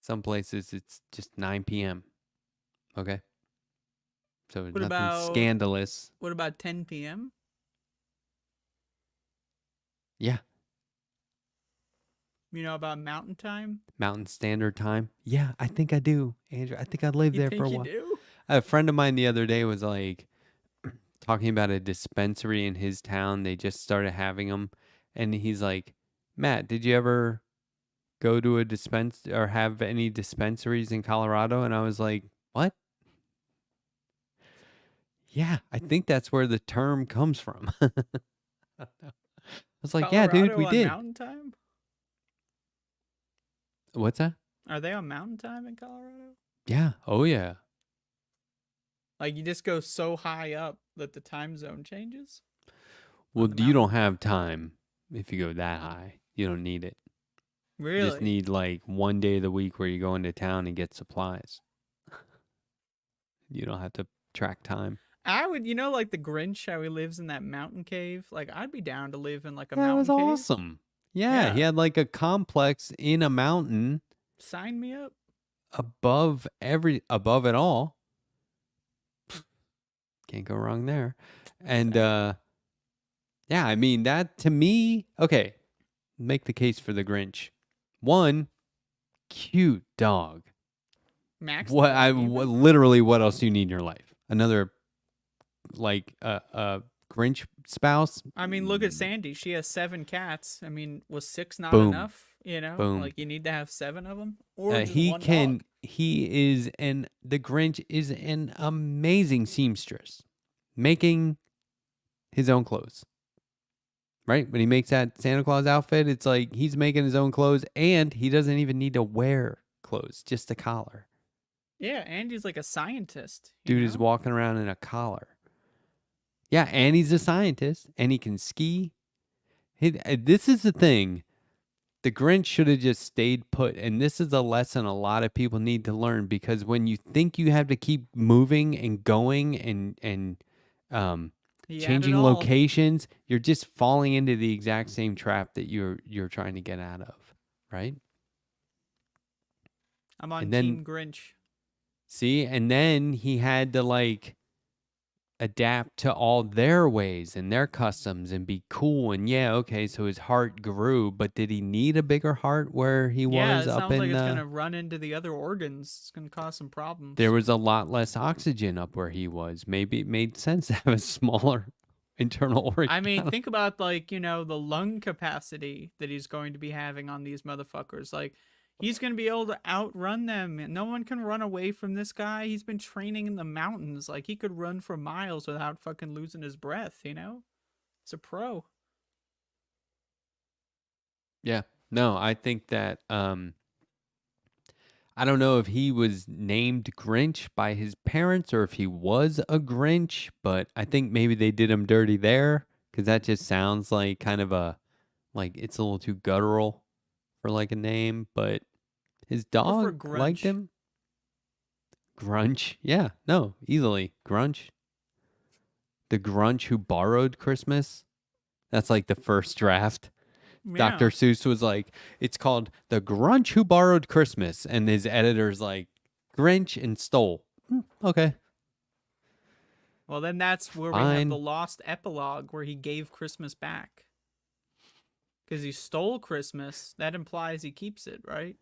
Some places it's just 9 p.m. Okay? So What nothing about scandalous. What about 10 p.m.? Yeah. You know about mountain time? Mountain Standard Time. Yeah, I think I do, Andrew. I think I lived You there think for a you while. do? A friend of mine the other day was like talking about a dispensary in his town. They just started having them. And he's like, Matt, did you ever go to a or have any dispensaries in Colorado? And I was like, what? Yeah, I think that's where the term comes from. I was like, yeah, dude, Colorado we on did. mountain time? What's that? Are they on mountain time in Colorado? Yeah. Oh, yeah. Like you just go so high up that the time zone changes? Well, the you don't mountain? have time if you go that high. You don't need it. Really? You just need like one day of the week where you go into town and get supplies. You don't have to track time. I would, like the Grinch, how he lives in that mountain cave. Like, I'd be down to live in like a That was mountain cave. awesome. Yeah, he Yeah. had like a complex in a mountain Sign me up. above it all. Can't go wrong there. And yeah, I mean that to me, okay, make the case for the Grinch. One, cute dog. Max. Literally what else do you need in your life? Another like Grinch spouse? I mean, look at Sandy. She has 7 cats. I mean, was 6 not Boom. enough? Boom. Like you need to have 7 of them, or just The Grinch is an amazing seamstress, making his own clothes. Right? When he makes that Santa Claus outfit, it's like he's making his own clothes and he doesn't even need to wear clothes, just a collar. Yeah, Andy's like a scientist. Dude is walking around in a collar. Yeah, and he's a scientist and he can ski. This is the thing. The Grinch should have just stayed put. And this is a lesson a lot of people need to learn, because when you think you have to keep moving and going and changing locations, you're just falling into the exact same trap that you're trying to get out of, right? I'm on And then- Team Grinch. See, and then he had to like adapt to all their ways and their customs and be cool. And yeah, okay, so his heart grew, but did he need a bigger heart where he Yeah, was it up sounds in like it's gonna run into the other organs. It's gonna cause some problems. There was a lot less oxygen up where he was. Maybe it made sense to have a smaller internal organ. I mean, think about like, the lung capacity that he's going to be having on these motherfuckers. Like, he's going to be able to outrun them. No one can run away from this guy. He's been training in the mountains. Like, he could run for miles without fucking losing his breath, It's a pro. Yeah. No, I think that I don't know if he was named Grinch by his parents or if he was a Grinch, but I think maybe they did him dirty there, because that just sounds like kind of like it's a little too guttural for like a name, but his Or for dog liked Grunch. him. Grunch. Yeah, no, easily. Grunch. The Grunch who borrowed Christmas. That's like the first draft. Yeah. Dr. Seuss was like, it's called The Grunch Who Borrowed Christmas. And his editor's like, Grinch and stole. Okay. Well, then that's where we have Fine. the lost epilogue where he gave Christmas back. Because he stole Christmas, that implies he keeps it, right?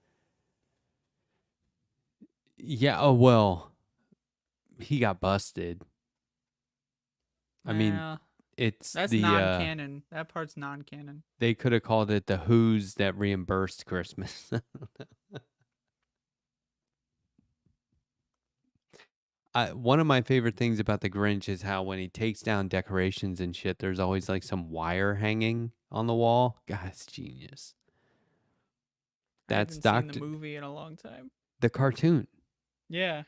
Yeah, oh, well, he got busted. I mean, Well, it's that's the, non-canon. That part's non-canon. they could have called it the Who's that reimbursed Christmas. One of my favorite things about the Grinch is how when he takes down decorations and shit, there's always like some wire hanging on the wall. God, it's genius. That's I haven't Dr. seen the movie in a long time. the cartoon. Yeah.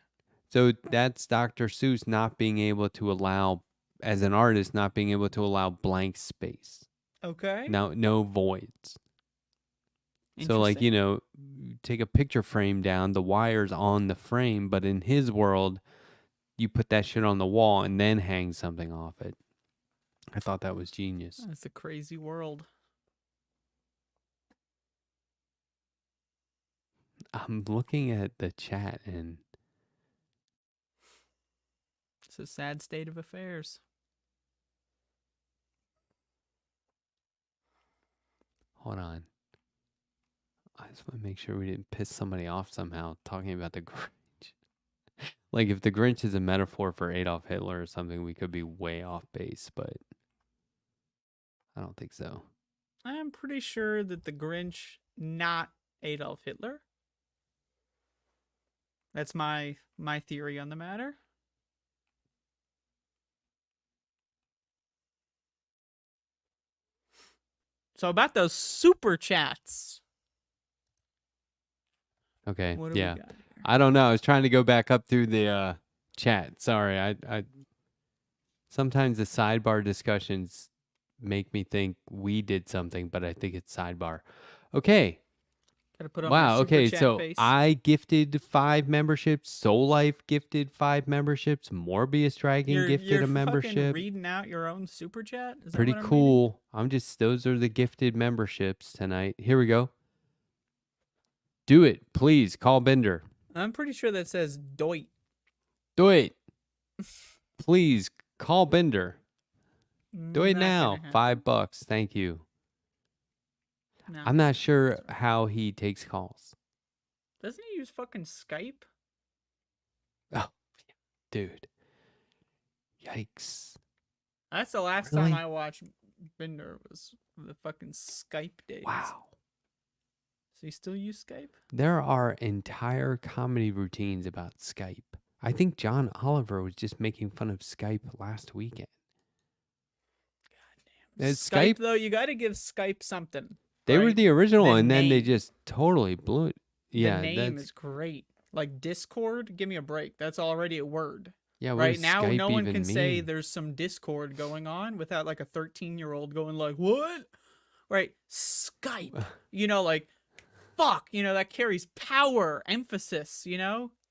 So that's Dr. Seuss not being able to allow, as an artist, not being able to allow blank space. Okay. No voids. So like, Interesting. you take a picture frame down, the wire's on the frame, but in his world, you put that shit on the wall and then hang something off it. I thought that was genius. That's a crazy world. I'm looking at the chat and It's a sad state of affairs. hold on. I just want to make sure we didn't piss somebody off somehow talking about the Grinch. Like if the Grinch is a metaphor for Adolf Hitler or something, we could be way off base, but I don't think so. I'm pretty sure that the Grinch, not Adolf Hitler. That's my theory on the matter. So about those super chats. Okay. What do Yeah. we got here? I don't know. I was trying to go back up through the chat. Sorry. I sometimes the sidebar discussions make me think we did something, but I think it's sidebar. Okay. Gotta put on my Wow. super Okay. chat So face. I gifted 5 memberships. Soul Life gifted 5 memberships. Morbius Dragon You're gifted a fucking membership. reading out your own super chat? Is that Pretty what I'm reading? cool. Those are the gifted memberships tonight. Here we go. Do it, please. Call Bender. I'm pretty sure that says Doit. Do it. Please call Bender. Do it Not now. gonna happen. $5. Thank you. No. I'm not sure how he takes calls. Doesn't he use fucking Skype? Oh, dude. Yikes. That's the last Really? time I watched Bender was the fucking Skype days. Wow. So you still use Skype? There are entire comedy routines about Skype. I think John Oliver was just making fun of Skype last weekend. Is Skype Skype, though, you got to give Skype something. they were right? the original, The and then they name. just totally blew it. Yeah, the name that's is great. Like Discord, give me a break. That's already a word. yeah. What Right does now, Skype no one even can say mean? there's some Discord going on without like a 13-year-old going like, "What?" Right? Skype. Like, fuck. That carries power, emphasis.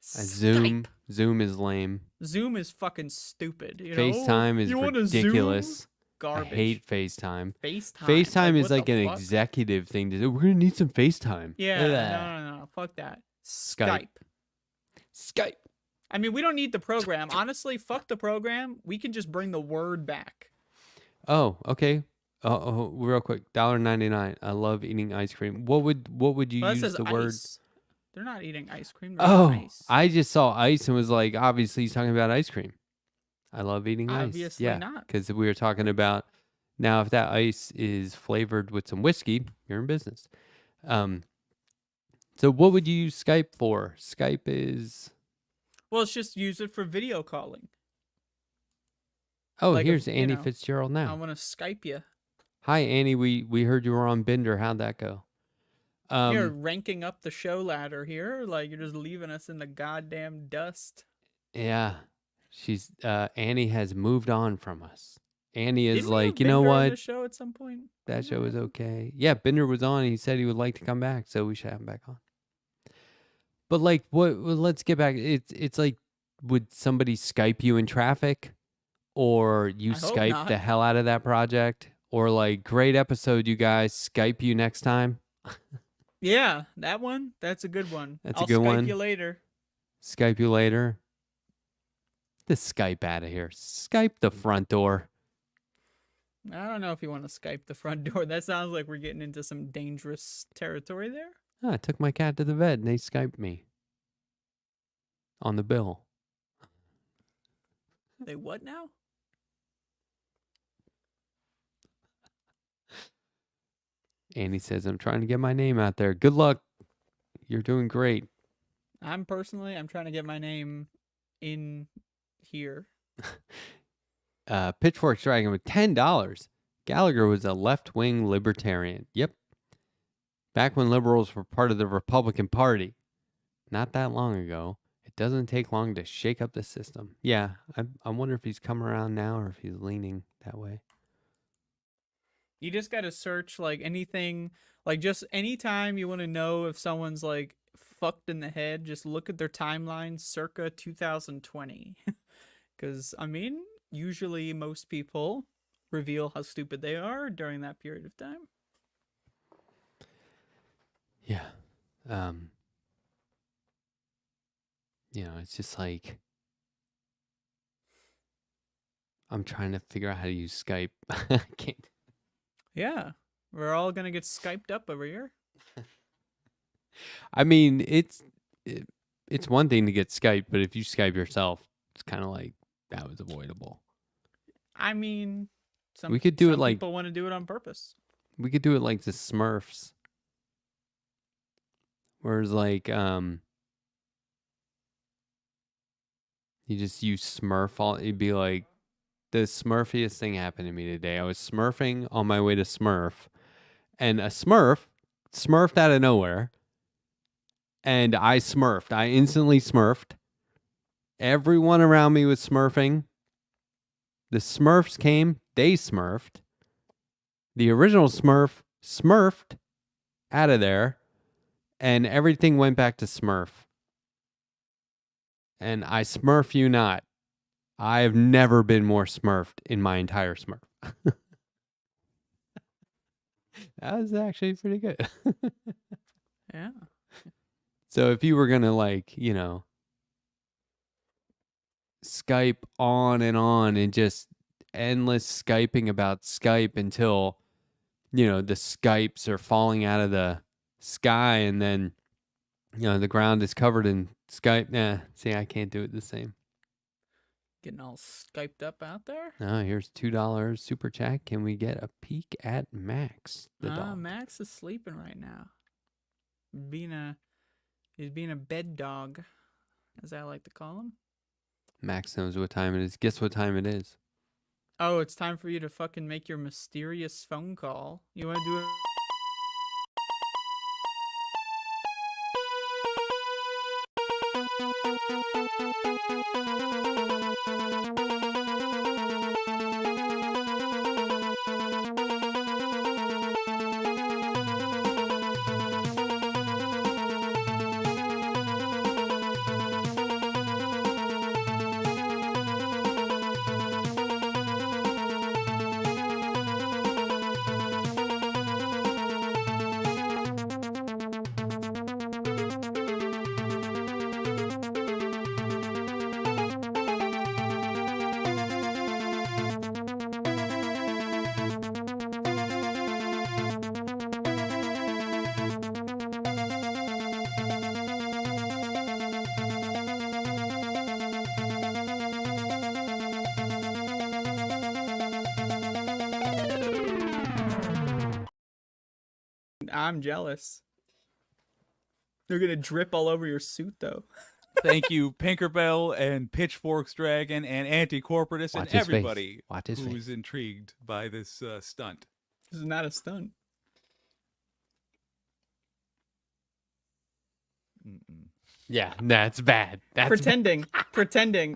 Zoom. Zoom is lame. Zoom is fucking stupid. FaceTime is you wanna Zoom? ridiculous. Garbage. I hate FaceTime. FaceTime. FaceTime is what like the an fuck? executive thing to do. We're gonna need some FaceTime. Yeah, Ugh. no. Fuck that. Skype. Skype. I mean, we don't need the program. Honestly, fuck the program. We can just bring the word back. Oh, okay. Real quick. $1.99. I love eating ice cream. What would you Well, that use says the ice. word? They're not eating ice cream. They're Oh, eating ice. I just saw ice and was like, obviously he's talking about ice cream. I love eating ice. Obviously Yeah, not. because we were talking about now if that ice is flavored with some whiskey, you're in business. So what would you use Skype for? Skype is Well, it's just use it for video calling. oh, Like if, here's you Annie know, Fitzgerald I now. want to Skype you. Hi Annie, we heard you were on Bender. How'd that go? You're ranking up the show ladder here. Like, you're just leaving us in the goddamn dust. Yeah, she's Annie has moved on from us. Annie is Didn't we like, have you know Bender on what? the show at some point? That show was Yeah. okay. Yeah, Bender was on. He said he would like to come back, so we should have him back on. But like, what? Well, let's get back. It's like, would somebody Skype you in traffic, or you I hope Skype not. the hell out of that project, or like, great episode, you guys. Skype you next time. Yeah, that one. That's a good one. That's a I'll good Skype one. you later. Skype you later. The Skype out of here. Skype the front door. I don't know if you want to Skype the front door. That sounds like we're getting into some dangerous territory there. Oh, I took my cat to the vet and they Skyped me on the bill. They what now? Andy says, I'm trying to get my name out there. Good luck. You're doing great. I'm trying to get my name in here. Pitchfork Dragon with $10. Gallagher was a left-wing libertarian. Yep. Back when liberals were part of the Republican Party. Not that long ago. It doesn't take long to shake up the system. Yeah, I wonder if he's come around now or if he's leaning that way. You just got to search like anything, like just anytime you want to know if someone's like fucked in the head, just look at their timeline circa 2020. Because, I mean, usually most people reveal how stupid they are during that period of time. Yeah. It's just like I'm trying to figure out how to use Skype. I can't. Yeah, we're all going to get Skyped up over here. I mean, it's one thing to get Skype, but if you Skype yourself, it's kind of like that was avoidable. I mean, We could do it some like- people want to do it on purpose. We could do it like the Smurfs. Whereas like you just use Smurf all it'd be like the Smurfiest thing happened to me today. I was smurfing on my way to Smurf, and a Smurf smurfed out of nowhere. And I smurfed. I instantly smurfed. Everyone around me was smurfing. The Smurfs came, they smurfed. The original Smurf smurfed out of there, and everything went back to Smurf. And I smurf you not. I have never been more smurfed in my entire Smurf. That was actually pretty good. Yeah. So if you were going to like, Skype on and just endless Skyping about Skype until, the Skypes are falling out of the sky and then, the ground is covered in Skype. Nah, see, I can't do it the same. Getting all Skyped up out there. Oh, here's $2 super chat. Can we get a peek at Max? The dog. Max is sleeping right now. He's being a bed dog, as I like to call him. Max knows what time it is. Guess what time it is? Oh, it's time for you to fucking make your mysterious phone call. You want to do it? I'm jealous. They're gonna drip all over your suit, though. Thank you, Pinkerbell and Pitchforks Dragon and Anti-Corporatus and Watch his face. everybody Watch his who's face. intrigued by this stunt. This is not a stunt. Mm-mm. Yeah, that's bad. That's Pretending.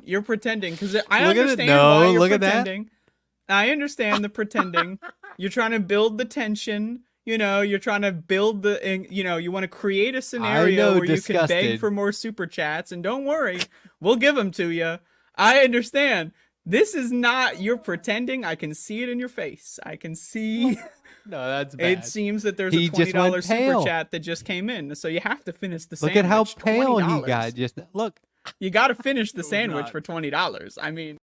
You're pretending because I Look at it. understand No, why you're look at that. pretending. I understand the pretending. You're trying to build the tension. You're trying to build you want to create a scenario know, where you can beg disgusted. for more super chats, and don't worry, we'll give them to you. I understand. This is not, you're pretending. I can see it in your face. I can see. No, that's bad. It seems that there's He a just went $20 super pale. chat that just came in, so you have to finish the Look sandwich. at how pale he $20. got. Just look. You got to finish the was sandwich not. for $20. I mean.